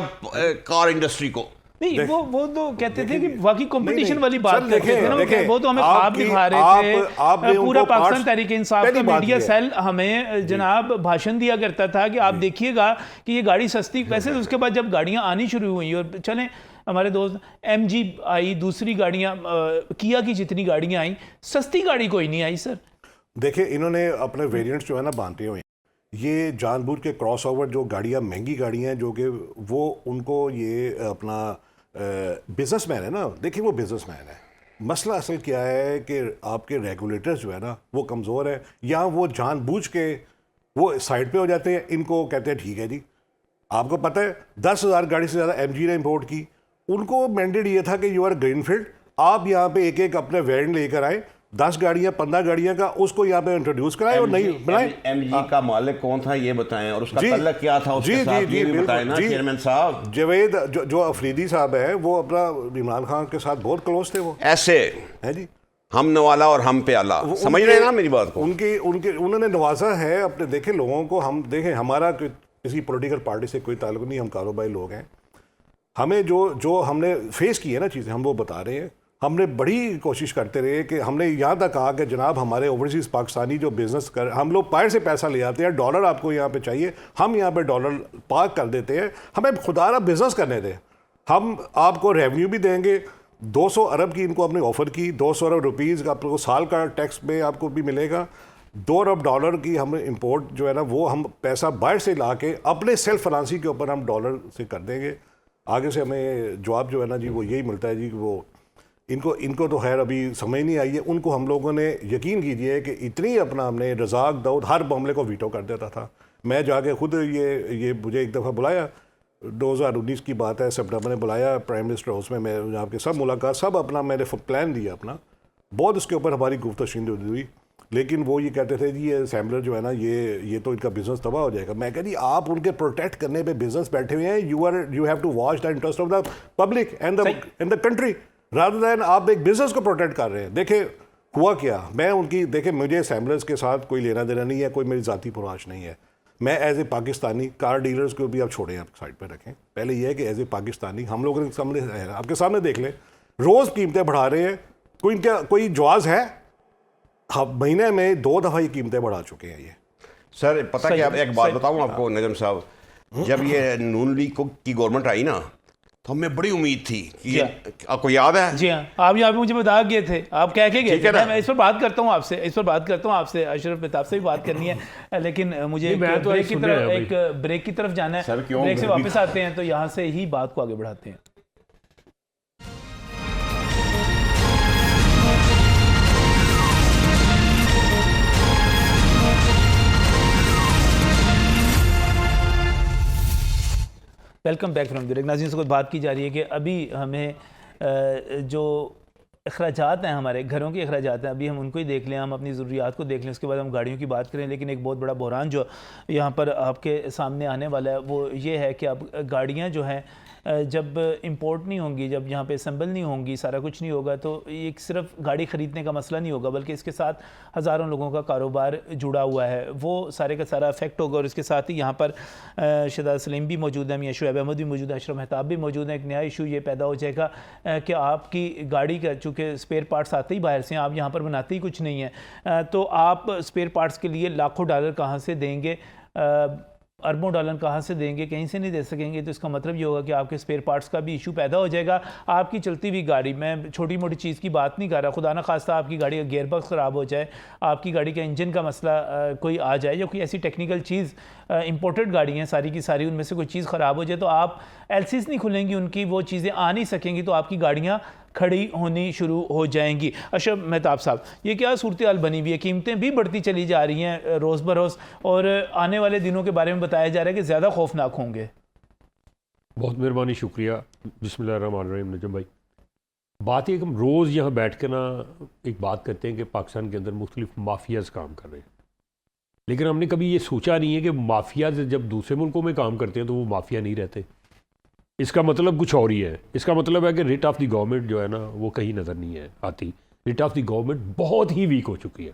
कार इंडस्ट्री को। नहीं वो तो कहते थे कि वाकई कंपटीशन नहीं, वाली सर, बात करते थे ना, देखें, वो तो हमें ख्वाब आपकी- दिखा रहे थे। आपने पूरा उनको पाकिस्तान पार्ट्स- तहरीक इंसाफ पहली का बात मीडिया ये है। सेल हमें जनाब भाषण दिया करता था कि आप देखिएगा कि ये गाड़ी सस्ती, वैसे तो उसके बाद जब गाड़ियां आनी शुरू हुई और चलें हमारे दोस्त MG आई, दूसरी गाड़ियां किया की जितनी गाड़ियां आई, सस्ती गाड़ी कोई नहीं आई सर। देखिए इन्होंने अपने वेरिएंट्स जो है ना बांटे हुए हैं। ये जानबूझ के क्रॉस ओवर जो गाड़ियाँ, महंगी गाड़ियाँ हैं, जो कि वो उनको ये अपना बिजनेसमैन है ना, देखिए वो बिजनेसमैन है। मसला असल क्या है कि आपके रेगुलेटर्स जो है ना वो कमज़ोर है, या वो जानबूझ के वो साइड पे हो जाते हैं। इनको कहते हैं ठीक है जी, आपको पता है 10,000 गाड़ी से ज़्यादा MG ने इंपोर्ट की। उनको मैंडेट ये था कि यू आर ग्रीनफील्ड, आप यहाँ पे एक एक अपने वेरिएंट लेकर आए, 10 गाड़ियाँ 15 गाड़ियाँ का उसको यहाँ पे इंट्रोड्यूस कराए और नहीं बनाए। MG का मालिक कौन था ये बताएं, और उसका जी, तल्लक क्या था उसके जी, साथ, जी, ये भी बिल्कुल, बताएं ना जी। चेयरमैन साहब। जवेद जो अफरीदी साहब है, वो अपना इमरान खान के साथ बहुत क्लोज थे, वो ऐसे है जी। हम नवाला और हम पे आला, समझ रहे हैं ना मेरी बात को? उन्होंने नवाजा है अपने, देखे लोगों को। हम देखें, हमारा किसी पॉलिटिकल पार्टी से कोई ताल्लुक नहीं, हम कारोबारी लोग हैं। हमें जो हमने फेस की है ना चीज़ें, हम वो बता रहे हैं। हमने बड़ी कोशिश करते रहे कि हमने यहाँ तक कहा कि जनाब हमारे ओवरसीज़ पाकिस्तानी जो बिज़नेस कर, हम लोग बाहर से पैसा ले आते हैं, डॉलर आपको यहाँ पे चाहिए, हम यहाँ पे डॉलर पार्क कर देते हैं, हमें खुदारा बिज़नेस करने दें, हम आपको रेवेन्यू भी देंगे। 200 अरब की इनको आपने ऑफ़र की, 200 अरब रुपीज़ आपको साल का टैक्स में आपको भी मिलेगा। 2 अरब डॉलर की हम इंपोर्ट जो है ना, वो हम पैसा बाहर से ला के अपने सेल्फ फाइनेंसिंग के ऊपर हम डॉलर से कर देंगे। आगे से हमें जवाब जो है ना जी वो यही मिलता है जी कि वो इनको तो खैर अभी समझ नहीं आई है। उनको हम लोगों ने, यकीन कीजिए कि इतनी अपना, हमने रज़ाक दाऊद हर मामले को वीटो कर देता था। मैं जाके खुद ये मुझे एक दफ़ा बुलाया, 2019 की बात है, सितंबर में बुलाया प्राइम मिनिस्टर हाउस में, मैं यहाँ के सब मुलाकात, सब अपना मैंने प्लान दिया अपना, बहुत उसके ऊपर हमारी गुफ्तगू हुई। लेकिन वो ये कहते थे जी ये असेंबलर जो है ना, ये तो इनका बिजनेस तबाह हो जाएगा। मैं कह जी आप उनके प्रोटेक्ट करने पे बिजनेस बैठे हुए हैं, you have to watch the interest of the public and the country rather than आप एक बिजनेस को प्रोटेक्ट कर रहे हैं। देखे हुआ क्या, मैं उनकी, देखे मुझे असेंबलर्स के साथ कोई लेना देना नहीं है, कोई मेरी ज़ाती पुराश नहीं है। मैं as a Pakistani, car dealers को भी आप छोड़ें, आप साइड पर रखें। पहले ये है कि एज ए पाकिस्तानी हम लोगों के सामने, आपके सामने देख लें, रोज़ कीमतें बढ़ा रहे हैं, कोई जवाज़ है? हम महीने में 2 दफ़ा ये कीमतें बढ़ा चुके हैं ये। सर पता क्या, एक बात बताऊं आपको नजम साहब, जब ये नून लीग की गवर्नमेंट आई ना, तो हमें बड़ी उम्मीद थी कि आपको याद है? जी हाँ, आप यहाँ पे मुझे बता गए थे, आप कह के गए ठीक है थे। ना? मैं इस पर बात करता हूँ आपसे, अशरफ मेहताब से भी बात करनी है, लेकिन मुझे एक ब्रेक की तरफ जाना है। सर, क्यों? ब्रेक से वापस आते हैं तो यहाँ से ही बात को आगे बढ़ाते हैं। Welcome back from break. नाज़रीन से कुछ बात की जा रही है कि अभी हमें जो अखराजात हैं, हमारे घरों के अखराजात हैं, अभी हम उनको ही देख लें, हम अपनी ज़रूरियात को देख लें, उसके बाद हम गाड़ियों की बात करें। लेकिन एक बहुत बड़ा बहरान जो यहाँ पर आपके सामने आने वाला है वो ये है कि अब गाड़ियाँ जो हैं जब इंपोर्ट नहीं होंगी, जब यहाँ पे असम्बल नहीं होंगी, सारा कुछ नहीं होगा, तो ये सिर्फ गाड़ी ख़रीदने का मसला नहीं होगा, बल्कि इसके साथ हज़ारों लोगों का कारोबार जुड़ा हुआ है, वो सारे का सारा अफेक्ट होगा। और इसके साथ ही यहाँ पर शहजाद सलीम भी मौजूद है, मियां शुएब अहमद भी मौजूद है, अशरफ मेहताब भी मौजूद है। एक नया इशू ये पैदा हो जाएगा कि आपकी गाड़ी का, चूँकि स्पेयर पार्ट्स आते ही बाहर से हैं, आप यहाँ पर बनाते ही कुछ नहीं है, तो आप स्पेयर पार्ट्स के लिए लाखों डॉलर कहाँ से देंगे, अरबों डॉलर कहाँ से देंगे, कहीं से नहीं दे सकेंगे। तो इसका मतलब ये होगा कि आपके स्पेयर पार्ट्स का भी इशू पैदा हो जाएगा। आपकी चलती हुई गाड़ी, मैं छोटी मोटी चीज़ की बात नहीं कर रहा, खुदा ना खास्ता आपकी गाड़ी का गियर बॉक्स ख़राब हो जाए, आपकी गाड़ी का इंजन का मसला कोई आ जाए, या कोई ऐसी टेक्निकल चीज़, इंपोर्टेड गाड़ी हैं सारी की सारी, उनमें से कोई चीज़ ख़राब हो जाए, तो आप एलसीज नहीं खुलेंगी उनकी, वो चीज़ें आ नहीं सकेंगी, तो आपकी गाड़ियाँ खड़ी होनी शुरू हो जाएंगी। अशरफ मेहताब साहब, ये क्या सूरत हाल बनी हुई है? कीमतें भी बढ़ती चली जा रही हैं रोज़ बरोज़, और आने वाले दिनों के बारे में बताया जा रहा है कि ज़्यादा खौफनाक होंगे। बहुत मेहरबानी, शुक्रिया। बिस्मिल्लाहिर्रहमानिर्रहीम। नजम भाई, बात है कि हम रोज़ यहाँ बैठ कर ना एक बात करते हैं कि पाकिस्तान के अंदर मुख्तलिफ माफियाज काम कर रहे हैं, लेकिन हमने कभी ये सोचा नहीं है कि माफियाज जब दूसरे मुल्कों में काम करते हैं तो वो माफिया नहीं रहते। इसका मतलब कुछ और ही है। इसका मतलब है कि रिट ऑफ द गवर्नमेंट जो है ना वो कहीं नज़र नहीं है आती। रिट ऑफ द गवर्नमेंट बहुत ही वीक हो चुकी है।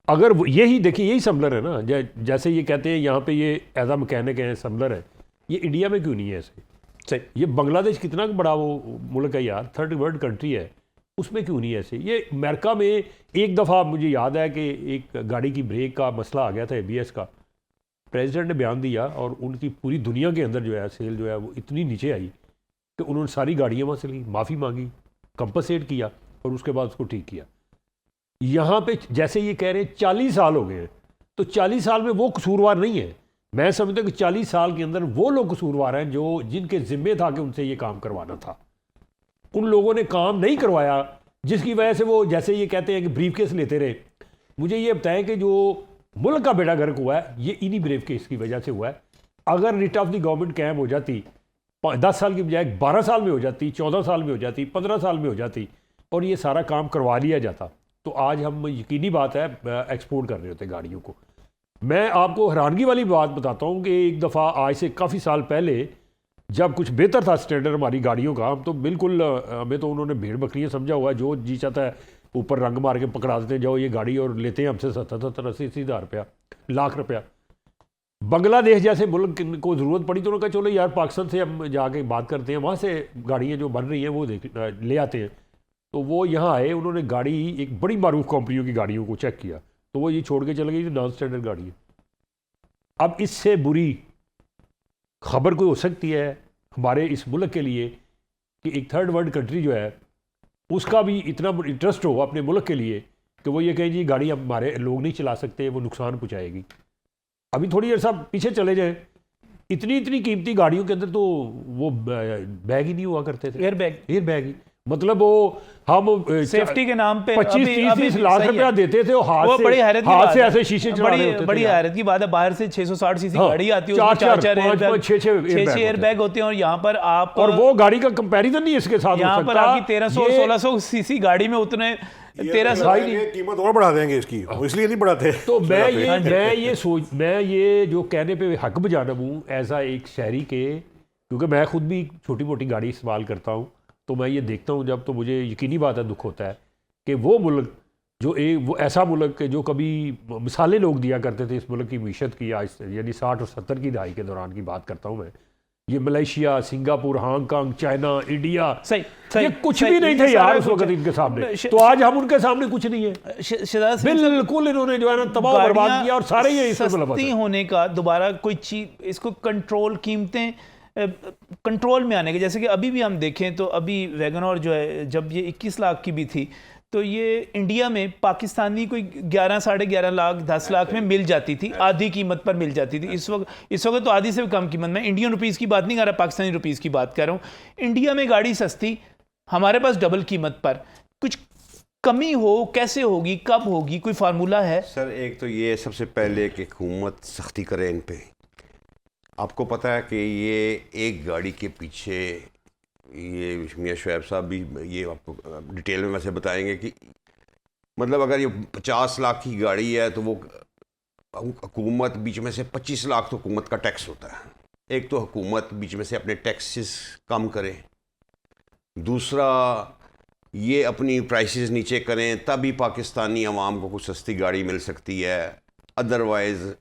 अगर यही देखिए, यही असम्बलर है ना, जैसे ये कहते हैं यहाँ पे ये एज आ मैकेनिक है, असम्बलर है, ये इंडिया में क्यों नहीं है ऐसे? सही, ये बांग्लादेश कितना बड़ा वो मुल्क है यार, थर्ड वर्ल्ड कंट्री है, उसमें क्यों नहीं है ऐसे? ये अमेरिका में एक दफ़ा मुझे याद है कि एक गाड़ी की ब्रेक का मसला आ गया था, ABS का, प्रेसिडेंट ने बयान दिया और उनकी पूरी दुनिया के अंदर जो है सेल जो है वो इतनी नीचे आई कि उन्होंने सारी गाड़ियाँ वहाँ से ली, माफ़ी मांगी, कंपनसेट किया और उसके बाद उसको ठीक किया। यहाँ पे जैसे ये कह रहे हैं 40 साल हो गए हैं, तो 40 साल में वो कसूरवार नहीं है। मैं समझता हूँ कि 40 साल के अंदर वो लोग कसूरवार हैं जो जिनके ज़िम्मे था कि उनसे ये काम करवाना था, उन लोगों ने काम नहीं करवाया, जिसकी वजह से वो जैसे ये कहते हैं कि ब्रीफ केस लेते रहे। मुझे ये बताएं कि जो मुल्क का बेड़ा गर्क हुआ है ये इन्हीं ब्रीफ केस की वजह से हुआ है। अगर रिट ऑफ द गवर्नमेंट कैम हो जाती 10 साल की बजाय 12 साल में हो जाती, 14 साल में हो जाती, 15 साल में हो जाती और ये सारा काम करवा लिया जाता, तो आज हम यकीनी बात है एक्सपोर्ट कर रहे होते गाड़ियों को। मैं आपको हैरानगी वाली बात बताता हूँ कि एक दफ़ा आज से काफ़ी साल पहले जब कुछ बेहतर था स्टैंडर्ड हमारी गाड़ियों का, हम तो बिल्कुल, हमें तो उन्होंने भेड़ बकरियाँ समझा हुआ है, जो जी चाहता है ऊपर रंग मार के पकड़ा देते हैं, जाओ ये गाड़ी, और लेते हैं हमसे 70-80 हज़ार रुपया, लाख रुपया। बांग्लादेश जैसे मुल्क को ज़रूरत पड़ी तो उन्होंने कहा चलो यार पाकिस्तान से हम जाके बात करते हैं, वहाँ से गाड़ियाँ जो बन रही हैं वो ले आते हैं। तो वो यहाँ आए, उन्होंने गाड़ी एक बड़ी मारूफ कंपनियों की गाड़ियों को चेक किया, तो वो ये छोड़ के चले गई नॉन स्टैंडर्ड गाड़ी है। अब इससे बुरी खबर कोई हो सकती है हमारे इस मुल्क के लिए कि एक थर्ड वर्ल्ड कंट्री जो है उसका भी इतना इंटरेस्ट हो अपने मुल्क के लिए कि वो ये कहें जी गाड़ी हमारे लोग नहीं चला सकते, वो नुकसान पहुँचाएगी। अभी थोड़ी देर साहब पीछे चले जाए, इतनी कीमती गाड़ियों के अंदर तो वो बैग ही नहीं हुआ करते थे, एयर बैग ही, मतलब वो हम सेफ्टी के नाम पे 25-30 लाख रुपया देते थे, हाथ से ऐसे शीशे चला रहे होते थे। बड़ी हैरत की बात है, बाहर से 660 सीसी गाड़ी आती है, 4 एयर बैग होते हैं, और यहाँ पर आप, और वो गाड़ी का कंपैरिजन नहीं इसके साथ, यहाँ पर आपकी 1300-1600 सीसी गाड़ी में उतने 1300 कीमत और बढ़ा देंगे इसकी, इसलिए नहीं बढ़ाते। तो मैं ये जो कहने पे हक बजाना हूँ ऐसा एक शहरी के, क्योंकि मैं खुद भी छोटी मोटी गाड़ी इस्तेमाल करता हूँ, तो मैं ये देखता हूँ जब, तो मुझे यकीनी बात है दुख होता है कि वो मुल्क जो वो ऐसा मुल्क जो कभी मिसालें लोग दिया करते थे इस मुल्क की मीशत की, आज यानी 60 और 70 की दहाई के दौरान की बात करता हूँ मैं, ये Malaysia, Singapore, Hong Kong, China, India, ये कुछ भी नहीं थे यार उस वक्त इनके सामने। तो आज हम उनके सामने कुछ नहीं है, बिल्कुल इन्होंने जो है ना तबाह बर्बाद किया, और सारे ये सस्ती होने का दोबारा कोई चीज, इसको कंट्रोल, कीमतें कंट्रोल में आने के, जैसे कि अभी भी हम देखें तो अभी वैगनआर जो है जब ये 21 लाख की भी थी तो ये इंडिया में पाकिस्तानी कोई 11-11.5 लाख 10 लाख में मिल जाती थी, आधी कीमत पर मिल जाती थी। इस वक्त तो आधी से भी कम कीमत में, इंडियन रुपीज़ की बात नहीं कर रहा, पाकिस्तानी रुपीज़ की बात कर रहा हूँ। इंडिया में गाड़ी सस्ती, हमारे पास डबल कीमत पर, कुछ कमी हो कैसे होगी, कब होगी, कोई फार्मूला है? सर एक तो ये सबसे पहले कि हुकूमत सख्ती करे इन पे। आपको पता है कि ये एक गाड़ी के पीछे, ये मियां शुएब साहब भी ये आपको डिटेल में वैसे बताएंगे कि मतलब अगर ये 50 लाख की गाड़ी है तो वो हुकूमत बीच में से 25 लाख तो हुकूमत का टैक्स होता है। एक तो हुकूमत बीच में से अपने टैक्सेस कम करे, दूसरा ये अपनी प्राइसेस नीचे करें, तभी पाकिस्तानी अवाम को कुछ सस्ती गाड़ी मिल सकती है। अदरवाइज़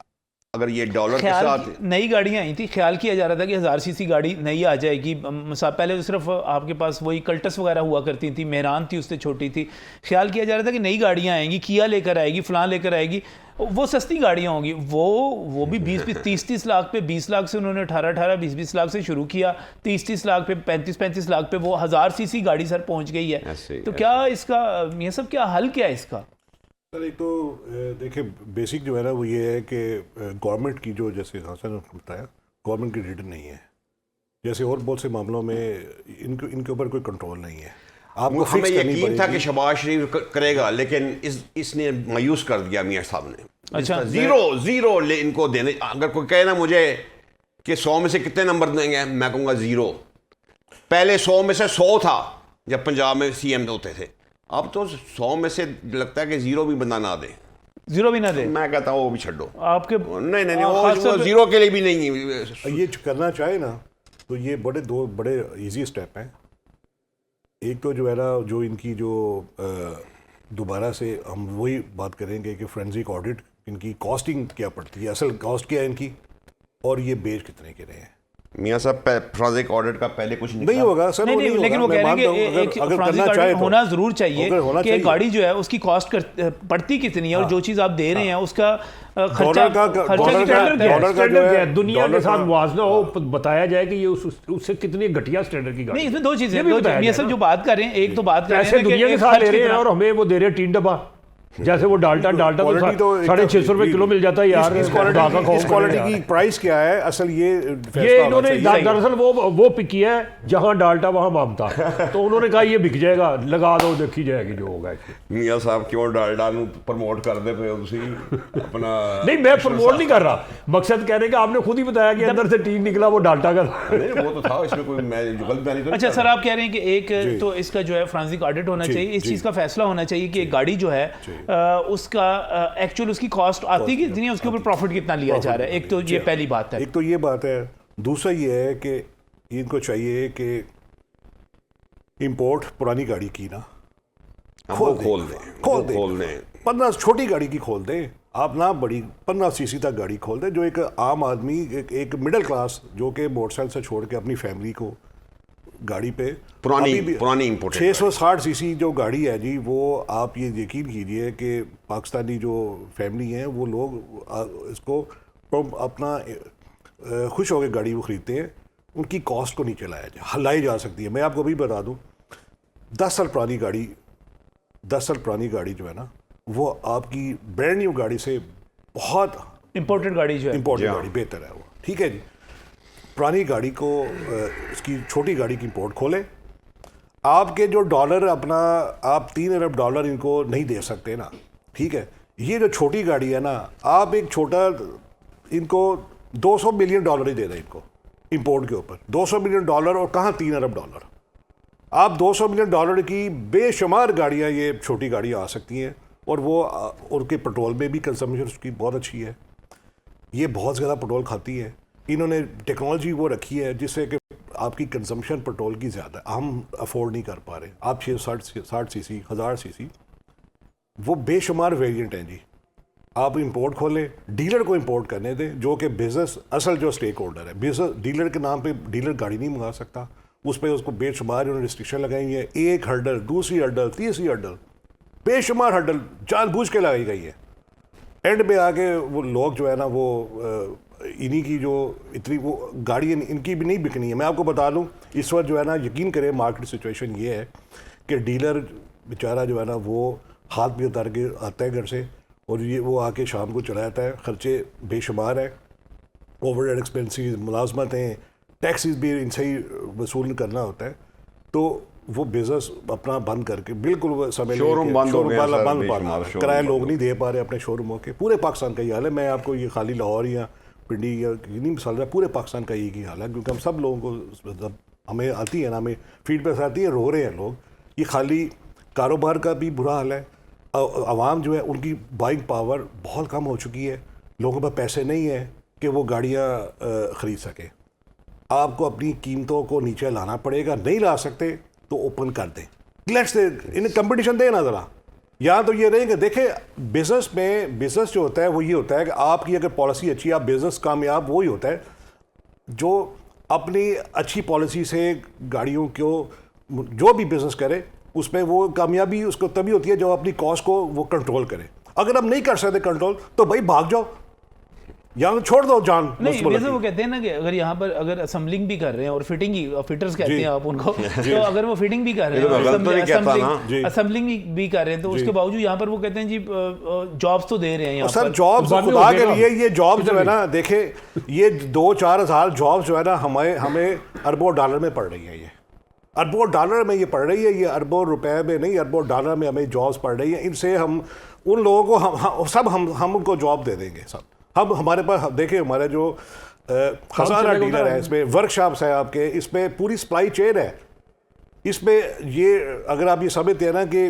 अगर ये डॉलर के साथ नई गाड़ियाँ आई थी, ख्याल किया जा रहा था कि 1000 सीसी गाड़ी नई आ जाएगी। पहले तो सिर्फ आपके पास वही कल्टस वगैरह हुआ करती थी, मेहरान थी, उससे छोटी थी। ख्याल किया जा रहा था कि नई गाड़ियाँ आएंगी, किया लेकर आएगी, फलां लेकर आएगी, वो सस्ती गाड़ियाँ होंगी। वो भी 20-20 30-30 लाख पे, 20 लाख से उन्होंने 18-18 20-20 लाख से शुरू किया, 30-30 लाख पे, 35-35 लाख पे वो 1000 सीसी गाड़ी सर पहुँच गई है। तो क्या इसका, ये सब क्या हल क्या है इसका? सर एक तो देखिए बेसिक जो है ना वो ये है कि गवर्नमेंट की जो, जैसे हासन ने बताया, गवर्नमेंट की रीडर नहीं है। जैसे और बहुत से मामलों में इनके ऊपर कोई कंट्रोल नहीं है। आपको हमें यकीन था कि शहबाज शरीफ करेगा, लेकिन इसने मायूस कर दिया मियाँ साहब ने। अच्छा, जीरो इनको देने। अगर कोई कहे ना मुझे कि 100 में से कितने नंबर देंगे, मैं कहूँगा 0। पहले 100 में से 100 था जब पंजाब में CM होते थे, अब तो 100 में से लगता है कि 0 भी बंदा ना दे, 0 भी ना दे। मैं कहता हूँ वो भी छोड़ो आपके नहीं वो 0 के लिए भी नहीं। ये करना चाहे ना तो ये दो बड़े इजी स्टेप हैं। एक तो जो है ना, जो इनकी जो दोबारा से हम वही बात करेंगे कि फोरेंसिक ऑडिट, इनकी कॉस्टिंग क्या पड़ती है, असल कॉस्ट क्या है इनकी, और ये बेच कितने के रहे हैं। मियाँ साहब फोरेंसिक ऑडिट का पहले कुछ नहीं होगा सर, नहीं, लेकिन वो कह रहे हैं कि एक फोरेंसिक ऑडिट होना जरूर चाहिए कि एक गाड़ी जो है उसकी कॉस्ट पड़ती कितनी है, और जो चीज़ आप दे रहे हैं उसका खर्चा दुनिया के साथ मुआवजा हो, बताया जाए कि ये उससे कितनी घटिया स्टैंडर्ड की गाड़ी। नहीं, इसमें दो चीजें, ये सब जो बात कर रहे हैं, एक तो बात कर रहे हैं दुनिया के साथ ले रहे हैं और हमें वो दे रहे हैं 3 डब्बा। जैसे वो डाल्टा तो 650 रुपए किलो मिल जाता है यार। इस क्वालिटी की प्राइस क्या है असल, ये इन्होंने दरअसल वो पिक किया है, जहां डाल्टा वहां मामता, तो उन्होंने कहा ये बिक जाएगा, लगा दो, देखी जाएगी जो होगा। मियाँ साहब क्यों डाल्टा प्रमोट करते पे अपना? नहीं, मैं प्रमोट नहीं कर रहा, मकसद कहने का आपने खुद ही बताया कि अंदर से टीन निकला वो डाल्टा का। वो तो था, इसमें कोई मैं गलत बयानी तो। अच्छा सर, आप कह रहे हैं कि एक तो इसका जो है फोरेंसिक ऑडिट होना चाहिए, इस चीज़ का फैसला होना चाहिए कि एक गाड़ी जो है उसका एक्चुअल उसकी कॉस्ट आती कितनी है, उसके ऊपर प्रॉफिट कितना लिया जा रहा है। एक तो ये पहली बात है। एक तो ये बात है। दूसरा ये है कि इनको चाहिए कि इंपोर्ट पुरानी गाड़ी की ना खोल दें 15 छोटी गाड़ी की खोल दें आप, ना बड़ी 15 सीसी तक गाड़ी खोल दें, जो एक आम आदमी, एक मिडिल क्लास जो कि मोटरसाइकिल से छोड़ के अपनी फैमिली को गाड़ी पे पुरानी इंपोर्टेड 660 सीसी जो गाड़ी है जी, वो आप ये यकीन कीजिए कि पाकिस्तानी जो फैमिली हैं वो लोग इसको अपना खुश होकर गाड़ी वो ख़रीदते हैं। उनकी कॉस्ट को नीचे लाई जा सकती है। मैं आपको अभी बता दूं, 10 साल पुरानी गाड़ी जो है ना, वो आपकी ब्रांड न्यू गाड़ी से बहुत इंपोर्टेड गाड़ी जो है, इंपोर्टेड गाड़ी बेहतर है वो, ठीक है जी। पुरानी गाड़ी को इसकी छोटी गाड़ी की इंपोर्ट खोले। आपके जो डॉलर अपना, आप 3 अरब डॉलर इनको नहीं दे सकते ना, ठीक है। ये जो छोटी गाड़ी है ना, आप एक छोटा इनको 200 मिलियन डॉलर ही दे दें इनको इंपोर्ट के ऊपर, 200 मिलियन डॉलर, और कहाँ 3 अरब डॉलर। आप 200 मिलियन डॉलर की बेशुमार गाड़ियाँ, ये छोटी गाड़ियाँ आ सकती हैं, और वो उनके पेट्रोल में भी कंजम्पशन उसकी बहुत अच्छी है। ये बहुत ज़्यादा पेट्रोल खाती है। इन्होंने टेक्नोलॉजी वो रखी है जिससे कि आपकी कंजम्पशन पेट्रोल की ज़्यादा है, हम अफोर्ड नहीं कर पा रहे। आप 660 सीसी 1000 सीसी, वो बेशुमार वेरिएंट हैं जी। आप इंपोर्ट खोलें, डीलर को इंपोर्ट करने दें, जो कि बिज़नेस असल जो स्टेक होल्डर है, बिजनेस डीलर के नाम पे डीलर गाड़ी नहीं मंगा सकता, उस पर उसको बेशुमार उन्होंने रिस्ट्रिक्शन लगाई है। एक हर्डल, दूसरी हर्डल, तीसरी हर्डल, बेशुमार हर्डल जानबूझ के लगाई गई है। एंड में आके वो लोग जो है ना, वो इन्हीं की जो इतनी वो गाड़ी इनकी भी नहीं बिकनी है। मैं आपको बता दूं, इस वक्त जो है ना, यकीन करें मार्केट सिचुएशन ये है कि डीलर बेचारा जो है ना, वो हाथ में उतार के आता है घर से, और ये वो आके शाम को चला जाता है। ख़र्चे बेशुमार है, ओवरहेड एक्सपेंसेस, मुलाजमत हैं, टैक्सेस भी इनसे ही वसूल करना होता है। तो वो बिज़नेस अपना बंद करके बिल्कुल समय शोरूम बंद किराया लोग नहीं दे पा रहे अपने शोरूमों के। पूरे पाकिस्तान का ये हाल है। मैं आपको ये खाली लाहौर या पिंडी या नहीं मिसाल रहा, पूरे पाकिस्तान का एक ही हाल है, क्योंकि हम सब लोगों को हमें आती है ना, हमें फीडबैक आती है, रो रहे हैं लोग। ये खाली कारोबार का भी बुरा हाल है। आवाम जो है उनकी बाइंग पावर बहुत कम हो चुकी है, लोगों पर पैसे नहीं है कि वो गाड़ियाँ ख़रीद सकें। आपको अपनी कीमतों को नीचे लाना पड़ेगा, नहीं ला सकते तो ओपन कर दें, लेट्स इन्हें कंपटीशन दें ना ज़रा। यहाँ तो ये रहेंगे, देखें बिजनेस जो होता है वो ये होता है कि आपकी अगर पॉलिसी अच्छी है, आप बिजनेस कामयाब, वही होता है जो अपनी अच्छी पॉलिसी से गाड़ियों को जो भी बिजनेस करे उसमें वो कामयाबी उसको तभी होती है जब अपनी कॉस्ट को वो कंट्रोल करे। अगर आप नहीं कर सकते कंट्रोल तो भाई भाग जाओ, यहाँ छोड़ दो जान। नहीं, जैसे वो कहते हैं ना कि अगर यहाँ पर अगर असेंबलिंग भी कर रहे हैं और फिटिंग ही, फिटर्स कहते हैं आप उनको, तो अगर वो फिटिंग भी कर रहे हैं और असेंबलिंग भी कर रहे हैं तो उसके बावजूद यहाँ पर वो कहते हैं जी जॉब्स तो दे रहे हैं यहाँ सर, पर। जॉब्स खुदा के लिए ये जॉब जो है ना, देखे ये 2-4 हज़ार जॉब्स जो है ना हमें अरबों डॉलर में पड़ रही है, ये अरबों डॉलर में ये पड़ रही है, ये अरबों रुपए में नहीं, अरबों डॉलर में हमें जॉब्स पड़ रही है। इनसे हम उन लोगों को हम उनको जॉब दे देंगे सब। अब हमारे पास देखिए, हमारे जो खजाना डीलर है, इसमें वर्कशॉप्स है आपके, इसमें पूरी सप्लाई चेन है। इसमें ये अगर आप ये समझते हैं ना कि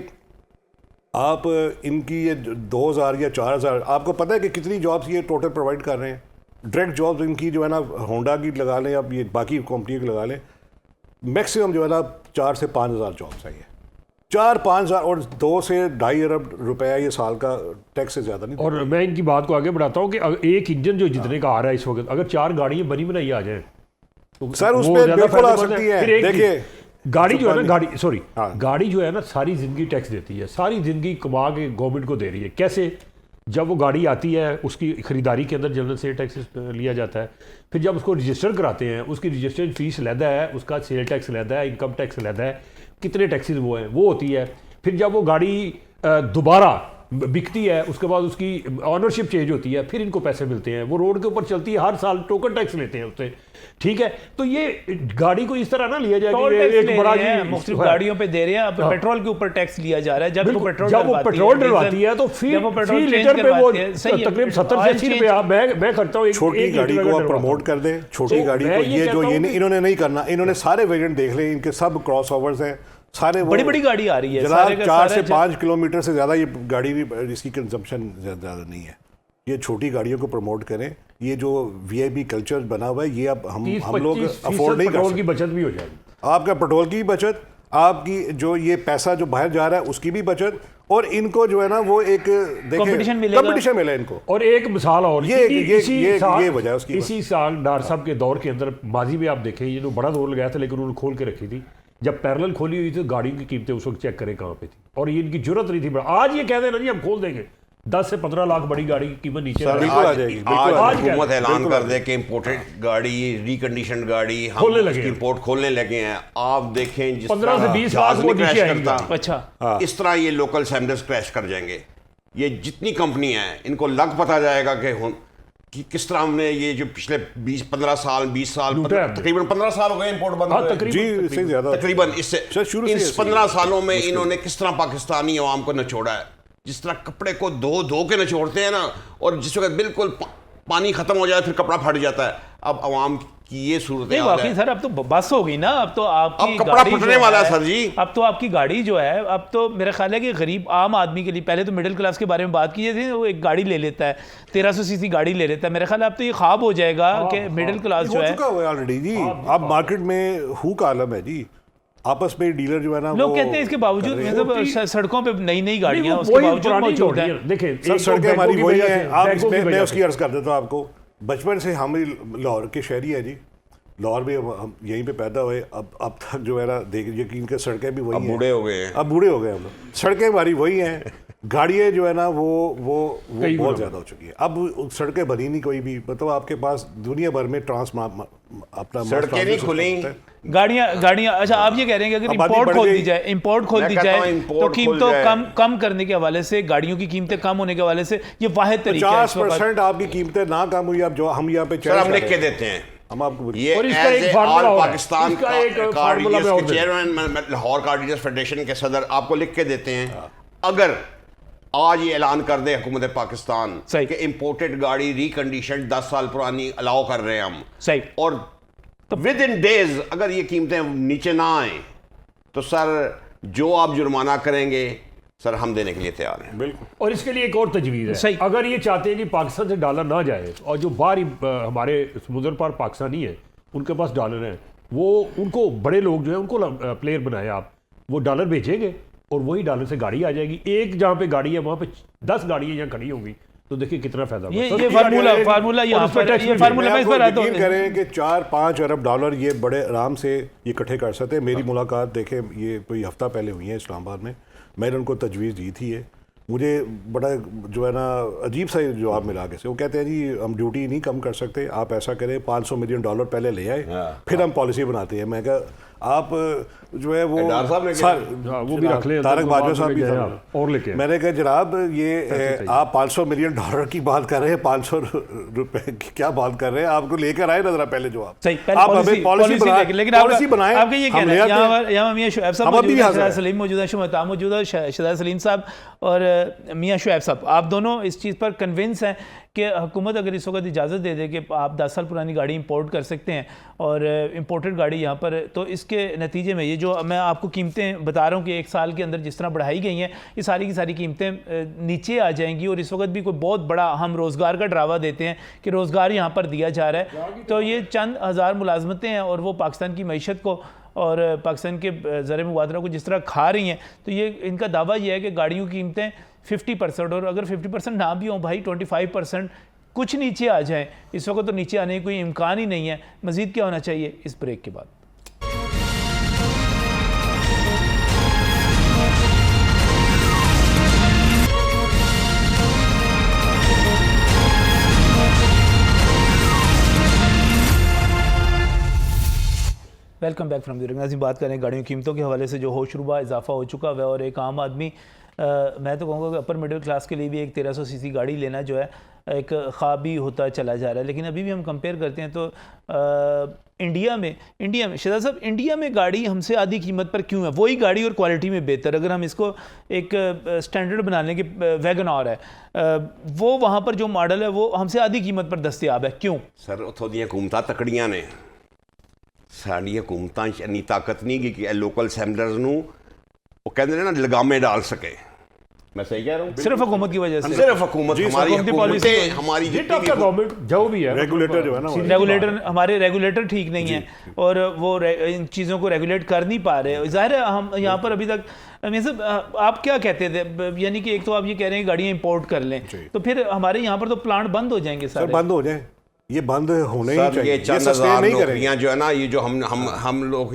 आप इनकी ये 2,000 या 4,000, आपको पता है कि कितनी जॉब्स ये टोटल प्रोवाइड कर रहे हैं, डायरेक्ट जॉब्स इनकी जो है ना, होंडा की लगा लें, आप ये बाकी कंपनी की लगा लें, मैक्सिमम जो है ना 4 से 5 हज़ार जॉब्स है ये, 4-5 हज़ार, और 2 से 2.5 अरब रुपया ये साल का टैक्स से ज़्यादा नहीं। और मैं इनकी बात को आगे बढ़ाता हूँ कि एक इंजन जो जितने का आ रहा है इस वक्त, अगर 4 गाड़ियाँ बनी बनाई आ जाए तो सर उसमें बिल्कुल आ सकती है। देखिए गाड़ी जो है ना, गाड़ी जो है ना सारी ज़िंदगी टैक्स देती है, सारी ज़िंदगी कमा के गवर्नमेंट को दे रही है। कैसे? जब वो गाड़ी आती है उसकी ख़रीदारी के अंदर जनरल सेल टैक्स लिया जाता है, फिर जब उसको रजिस्टर कराते हैं उसकी रजिस्ट्रेशन फीस लहदा है, उसका सेल टैक्स लहदा है, इनकम टैक्स लहदा है, कितने टैक्सेस वो हैं वो होती है। फिर जब वो गाड़ी दोबारा बिकती है उसके बाद उसकी ऑनरशिप चेंज होती है, फिर इनको पैसे मिलते हैं, वो रोड के ऊपर चलती है, हर साल टोकन टैक्स लेते हैं उससे, ठीक है। तो ये गाड़ी को इस तरह ना लिया जाए कि एक बड़ा मुख्तलिफ गाड़ियों पे दे रहे हैं, अब पेट्रोल के ऊपर टैक्स लिया जा रहा है। जब वो पेट्रोल डलवाती है तो फी लीटर पे वो तकरीबन 70 से 80 रुपया मैं खर्चा हूँ। छोटी गाड़ी को आप प्रमोट कर दें, छोटी गाड़ी को, ये जो ये इन्होंने नहीं करना, इन्होंने सारे वेरिएंट देख ले, इनके सब क्रॉस ओवर्स हैं, सारे बड़ी बड़ी गाड़ी आ रही है, 4 से 5 किलोमीटर से ज़्यादा ये गाड़ी भी, इसकी कंजम्पशन ज़्यादा नहीं है। ये छोटी गाड़ियों को प्रमोट करें, ये जो वीआईपी कल्चर बना हुआ है ये अब हम लोग अफोर्ड नहीं कर सकते। की बचत भी हो जाएगी, आपका पेट्रोल की बचत, आपकी जो ये पैसा जो बाहर जा रहा है उसकी भी बचत, और इनको जो है ना वो एक कंपटीशन मिले इनको। और एक मिसाल और ये वजह है उसकी। इसी साल डार साहब के दौर के अंदर माजी में आप देखें, ये जो बड़ा दौर लगाया था लेकिन उन्होंने खोल के रखी थी, जब पैरेलल खोली हुई थी तो गाड़ियों की कीमतें उस वक्त चेक करें कहाँ पे थी, और ये इनकी जरूरत नहीं थी। आज ये कहते हैं ना जी हम खोल देंगे, 10 से 15 लाख बड़ी गाड़ी की कीमत नीचे आ जाएगी। आज हुकूमत ऐलान कर दे कि इंपोर्टेड गाड़ी, रिकंडीशन गाड़ी हम इंपोर्ट खोलने लगे हैं। आप देखें जिस 15 से 20 लाख वो नीचे आएगा। अच्छा, इस तरह ये लोकल असेंबलीज क्रैश कर जाएंगे। ये जितनी कंपनी हैं इनको लग पता जाएगा कि किस तरह हमने ये जो पिछले 20-15 साल 20 साल तकरीबन 15 साल हो गए इंपोर्ट बंद हुए, तकरीबन इससे इन 15 सालों में इन्होंने किस तरह पाकिस्तानी अवाम को नचोड़ा है। जिस तरह कपड़े को धो के नचोड़ते हैं ना, और जिस वक्त बिल्कुल पानी खत्म हो जाए फिर कपड़ा फट जाता है। अब अवाम की ये सूरत है सर, अब तो बस हो गई ना, अब तो आपकी कपड़ा फटने वाला है सर जी। अब तो आपकी गाड़ी जो है, अब तो मेरा ख्याल है कि गरीब आम आदमी के लिए, पहले तो मिडिल क्लास के बारे में बात की थी, वो एक गाड़ी ले लेता है, 1300 सीसी गाड़ी ले लेता है। मेरा ख्याल है अब तो ये ख्वाब हो जाएगा कि मिडिल क्लास जो है ऑलरेडी जी, अब मार्केट में हूक आलम है जी, आपस में डीलर जो है ना, लोग कहते हैं इसके बावजूद मतलब सड़कों पे नई गाड़ियां उसके बावजूद मौजूद है। देखिए सड़कें हमारी वही हैं। आप मैं उसकी अर्ज कर देता हूँ आपको, बचपन से हम लाहौर के शहरी है जी, लाहौर में हम यहीं पे पैदा हुए, अब तक जो है ना देख यकीन के सड़कें भी वही हैं। बूढ़े हो गए हैं, अब बूढ़े हो गए हम लोग, सड़कें हमारी वही हैं, गाड़ियाँ जो है ना वो बहुत ज़्यादा हो चुकी है। अब सड़कें बनी नहीं कोई भी, मतलब आपके पास दुनिया भर में अपना सड़कें नहीं खुली, गाड़ियाँ। अच्छा, आप ये कह रहे हैं कि अगर इंपोर्ट खोल दी जाए तो कीमतों कम करने के हवाले से, गाड़ियों की कीमतें कम होने के हवाले से ये वाहिद तरीका है। 50% आपकी कीमतें ना कम हुई, अब जो हम यहाँ पे हम लिख के देते हैं, हम आपको ये पाकिस्तान का chairman, Lahore car dealers federation के सदर आपको लिख के देते हैं, अगर आज ये ऐलान कर दे हुकूमत पाकिस्तान कि इंपोर्टेड गाड़ी रिकंडीशन 10 साल पुरानी अलाउ कर रहे हैं हम, सही, और विद इन डेज अगर ये कीमतें नीचे ना आए तो सर जो आप जुर्माना करेंगे सर हम देने के लिए तैयार हैं। बिल्कुल। और इसके लिए एक और तजवीज़ है, अगर ये चाहते हैं कि पाकिस्तान से डॉलर ना जाए और जो बाहर हमारे समुद्र पार पाकिस्तानी है उनके पास डॉलर हैं, वो उनको बड़े लोग जो है उनको प्लेयर बनाए आप, वो डॉलर भेजेंगे और वही डॉलर से गाड़ी आ जाएगी। एक जहाँ पे गाड़ी है वहाँ पे 10 गाड़ियाँ यहाँ खड़ी होंगी, तो देखिए कितना फायदा होगा। ये फार्मूला यहाँ पर ये फार्मूला मैं इस पर आता हूँ। यकीन करें कि 4-5 अरब डॉलर ये बड़े आराम से ये इकट्ठे कर सकते हैं। मेरी मुलाकात देखें, ये कोई हफ्ता पहले हुई है इस्लामाबाद में, मैंने उनको तजवीज़ दी थी। ये मुझे बड़ा जो है ना अजीब सा जवाब मिला के से, वो कहते हैं जी हम ड्यूटी नहीं कम कर सकते, आप ऐसा करें $500 मिलियन पहले ले आए, फिर हम पॉलिसी बनाते हैं। मैं कहा आप जो है वो वो भी रख ले, तारक बाजवा साहब भी और लेके मैंने कहा जनाब ये आप $500 मिलियन की बात कर रहे हैं, 500 रुपए की क्या बात कर रहे हैं, आपको लेकर आए ना जरा पहले जवाब। सही, आप हमें पॉलिसी बनाएं, आपका ये कहना है यहाँ मियां शुएब साहब मौजूद हैं, शहजाद सलीम मौजूद हैं, शुमाता मौजूद है, शहजाद सलीम साहब और मियां शुएब साहब, आप दोनों इस चीज़ पर कन्विंस हैं कि हुकूमत अगर इस वक्त इजाज़त दे दे कि आप 10 साल पुरानी गाड़ी इंपोर्ट कर सकते हैं और इंपोर्टेड गाड़ी यहाँ पर, तो इसके नतीजे में ये जो मैं आपको कीमतें बता रहा हूँ कि 1 साल के अंदर जिस तरह बढ़ाई गई हैं, ये सारी की सारी कीमतें नीचे आ जाएंगी। और इस वक्त भी कोई बहुत बड़ा हम रोज़गार का ड्रावा देते हैं कि रोज़गार यहाँ पर दिया जा रहा है, तो ये चंद हज़ार मुलाजमतें हैं और वो पाकिस्तान की मईशत को और पाकिस्तान के ज़र मुबादला को जिस तरह खा रही हैं, तो ये इनका दावा ये है कि गाड़ियों की कीमतें 50%, और अगर 50% ना भी हों भाई 25% कुछ नीचे आ जाएं, इस वक्त तो नीचे आने की कोई इम्कान ही नहीं है। मज़ीद क्या होना चाहिए इस ब्रेक के बाद? वेलकम बैक फ्रॉम द नाज़रीन, बात करें गाड़ियों की कीमतों के हवाले से जो होशरुबा इजाफा हो चुका है, और एक आम आदमी मैं तो कहूँगा कि अपर मिडिल क्लास के लिए भी एक 1300 सीसी गाड़ी लेना जो है एक ख्वाब ही होता चला जा रहा है। लेकिन अभी भी हम कंपेयर करते हैं तो इंडिया में शहजाद साहब, इंडिया में गाड़ी हमसे आधी कीमत पर क्यों है? वही गाड़ी और क्वालिटी में बेहतर, अगर हम इसको एक स्टैंडर्ड बनाने के वैगन आर है वो वहाँ पर जो मॉडल है वो हमसे आधी कीमत पर दस्तयाब है, क्यों? सर उथों दी हुकूमतां तकड़ियां ने, साड़ी हुकूमतां इन्नी ताकत नहीं कि लोकल सैमलर्स नूं वो कहते हैं ना लगामे डाल सके। मैं सही कह रहा हूँ? सिर्फ हुकूमत की वजह से, सिर्फ हुकूमत, हमारी गवर्नमेंट जो भी है रेगुलेटर जो है ना, रेगुलेटर हमारे रेगुलेटर ठीक नहीं है और वो इन चीज़ों को रेगुलेट कर नहीं पा रहे। ज़ाहिर है हम यहाँ पर अभी तक आप क्या कहते थे, यानी कि एक तो आप ये कह रहे हैं गाड़ियाँ इंपोर्ट कर लें, तो फिर हमारे यहाँ पर तो प्लांट बंद हो जाएंगे सारे। बंद हो जाए, ये बंद होने ही चाहिए। ये चंद हज़ार नौकरियां जो है ना, ये जो हम लोग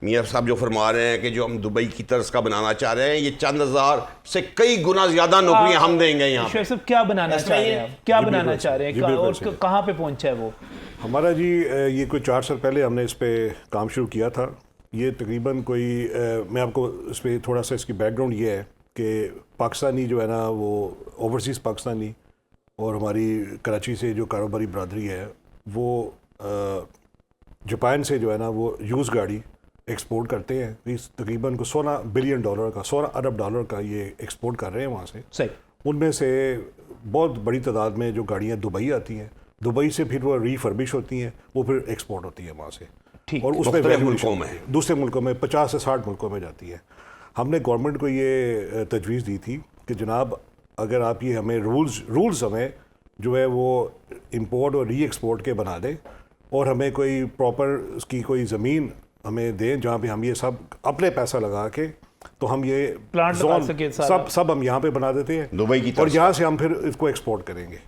मियां साहब जो फरमा रहे हैं कि जो हम दुबई की तर्ज का बनाना चाह रहे हैं, ये चंद हज़ार से कई गुना ज्यादा नौकरियां हम देंगे यहाँ पे। सब क्या बनाना चाह रहे हैं, क्या बनाना चाह रहे हैं और कहाँ पे पहुंचा है वो? हमारा जी ये कोई 4 साल पहले हमने इस पे काम शुरू किया था। ये तकरीबन कोई मैं आपको इस पर थोड़ा सा इसकी बैकग्राउंड ये है कि पाकिस्तानी जो है ना, वो ओवरसीज़ पाकिस्तानी और हमारी कराची से जो कारोबारी बरदरी है वो जापान से जो है ना वो यूज़ गाड़ी एक्सपोर्ट करते हैं। इस तकरीबन को $16 बिलियन का, $16 अरब का ये एक्सपोर्ट कर रहे हैं वहाँ से। सही, उनमें से बहुत बड़ी तादाद में जो गाड़ियाँ दुबई आती हैं, दुबई से फिर वो रीफर्बिश होती हैं, वो फिर एक्सपोर्ट होती है वहाँ से, ठीक, और उसमें दूसरे मुल्कों में 50 से 60 मुल्कों में जाती है। हमने गवर्नमेंट को ये तजवीज़ दी थी कि जनाब अगर आप ये हमें रूल्स हमें जो है वो इंपोर्ट और री एक्सपोर्ट के बना दें, और हमें कोई प्रॉपर उसकी कोई ज़मीन हमें दें जहाँ पे हम ये सब अपने पैसा लगा के, तो हम ये प्लांट सब हम यहाँ पे बना देते हैं दुबई की, और यहाँ से हम फिर इसको एक्सपोर्ट करेंगे।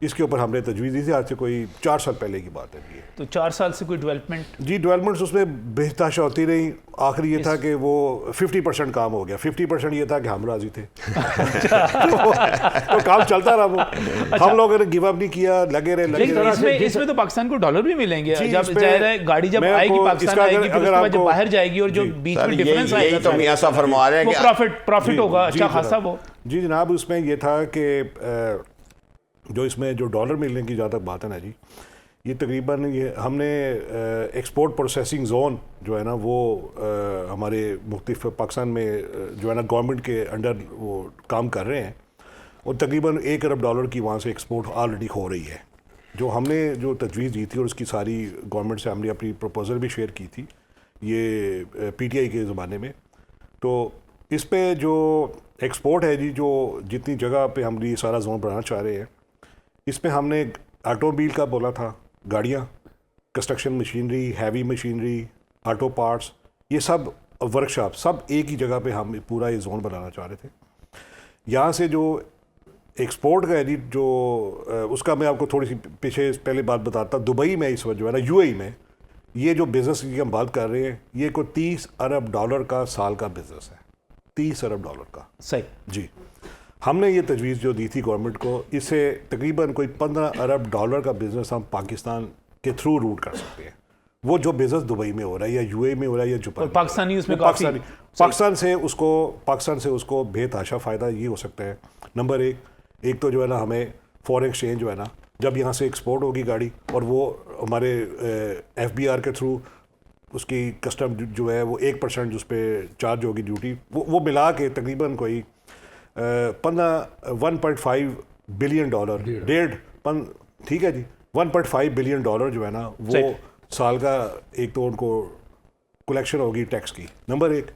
इसके ऊपर हमने तजवीज़ दी थी, आज से कोई 4 साल पहले की बात है ये। तो 4 साल से कोई डेवलपमेंट? जी डेवलपमेंट्स उसमें बेहताशा होती रही। आखिर ये था कि वो 50% काम हो गया, 50% ये था कि हम राजी थे। तो काम चलता रहा वो, हम लोगों ने गिव अप नहीं किया, लगे रहे। इसमें तो पाकिस्तान को डॉलर भी मिलेंगे जब गाड़ी जब आएगी पाकिस्तान आएगी, फिर उसके बाद जब बाहर जाएगी और जो बीच में डिफरेंस आएगा तो मियां साहब फरमा रहे हैं कि प्रॉफिट होगा अच्छा खासा वो। जी जनाब, उसमें ये था कि जो इसमें जो डॉलर मिलने की ज़्यादा बात है ना जी, ये तकरीबन ये हमने एक्सपोर्ट प्रोसेसिंग जोन जो है ना वो हमारे मुख्तलिफ पाकिस्तान में जो है ना गवर्नमेंट के अंडर वो काम कर रहे हैं, और तकरीबन $1 अरब की वहाँ से एक्सपोर्ट ऑलरेडी हो रही है। जो हमने जो तजवीज़ दी थी और उसकी सारी गवर्नमेंट से हमने अपनी प्रपोज़ल भी शेयर की थी ये PTI के ज़माने में, तो इस पर जो एक्सपोर्ट है जी, जो जितनी जगह पे हम ये सारा जोन बनाना चाह रहे हैं, इसमें हमने ऑटोमोबाइल का बोला था, गाड़ियाँ, construction machinery, heavy machinery, auto parts, ये सब वर्कशॉप सब एक ही जगह पे हम पूरा ये जोन बनाना चाह रहे थे। यहाँ से जो एक्सपोर्ट का है जो उसका मैं आपको थोड़ी सी पीछे पहले बात बताता। दुबई में इस वक्त जो है ना, यूएई में ये जो बिज़नेस की हम बात कर रहे हैं, ये कोई $30 अरब का साल का बिज़नेस है, $30 अरब का। सही जी, हमने ये तजवीज़ जो दी थी गवर्नमेंट को, इससे तकरीबन कोई $15 अरब का बिज़नेस हम पाकिस्तान के थ्रू रूट कर सकते हैं। वो जो बिज़नेस दुबई में हो रहा है या यूएई में हो रहा है या जापान में, पाकिस्तानी उसमें पाकिस्तान से उसको बेतहाशा फ़ायदा ये हो सकता है। नंबर एक तो जो है ना, हमें फॉरेन एक्सचेंज जो है ना, जब यहाँ से एक्सपोर्ट होगी गाड़ी और वो हमारे FBR के थ्रू उसकी कस्टम जो है वो 1% उस पर चार्ज होगी ड्यूटी, वो मिला के तकरीबन कोई 1.5 बिलियन डॉलर, ठीक है जी, 1.5 बिलियन डॉलर जो है ना वो साल का एक तो उनको कलेक्शन होगी टैक्स की। नंबर एक,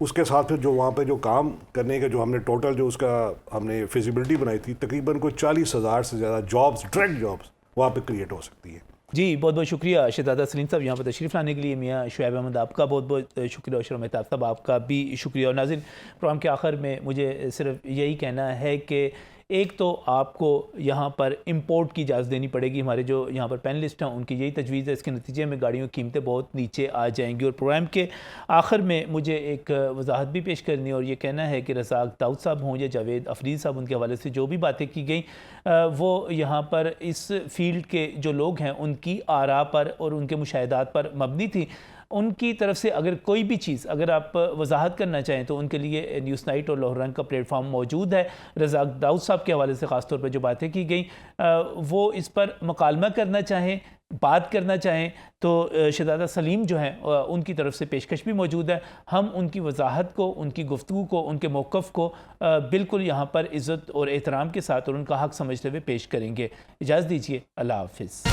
उसके साथ फिर जो वहाँ पे जो काम करने का जो हमने टोटल जो उसका हमने फिजिबिलिटी बनाई थी, तकरीबन कोई 40,000 से ज़्यादा जॉब्स, डायरेक्ट जॉब्स वहाँ पे क्रिएट हो सकती है। जी, बहुत बहुत शुक्रिया शहजादा सलीम साहब यहाँ पर तशरीफ़ लाने के लिए। मियाँ शुएब अहमद आपका बहुत बहुत शुक्रिया, और शर्म मेहताब साहब आपका भी शुक्रिया। और नाज़रीन, प्रोग्राम के आखिर में मुझे सिर्फ यही कहना है कि एक तो आपको यहाँ पर इंपोर्ट की इजाज़त देनी पड़ेगी। हमारे जो यहाँ पर पैनलिस्ट हैं उनकी यही तजवीज़ है, इसके नतीजे में गाड़ियों की कीमतें बहुत नीचे आ जाएंगी। और प्रोग्राम के आखिर में मुझे एक वजाहत भी पेश करनी है, और ये कहना है कि रज़ाक दाऊद साहब हों या जावेद अफरीद साहब, उनके हवाले से जो भी बातें की गई वो यहाँ पर इस फील्ड के जो लोग हैं उनकी आरा पर और उनके मुशाहिदात पर मबनी थी। उनकी तरफ से अगर कोई भी चीज़ अगर आप वजाहत करना चाहें तो उनके लिए न्यूज़ नाइट और लाहौर रंग का प्लेटफॉर्म मौजूद है। रज़ाक दाऊद साहब के हवाले से ख़ास तौर पर जो बातें की गई वो इस पर मकालमा करना चाहें, बात करना चाहें तो शहजादा सलीम जो हैं उनकी तरफ से पेशकश भी मौजूद है। हम उनकी वजाहत को, उनकी गुफ्तगू को, उनके मौक़िफ़ को बिल्कुल यहाँ पर इज़्ज़त और एहतराम के साथ और उनका हक़ समझते हुए पेश करेंगे। इजाज़त दीजिए, अल्लाह हाफ़िज़।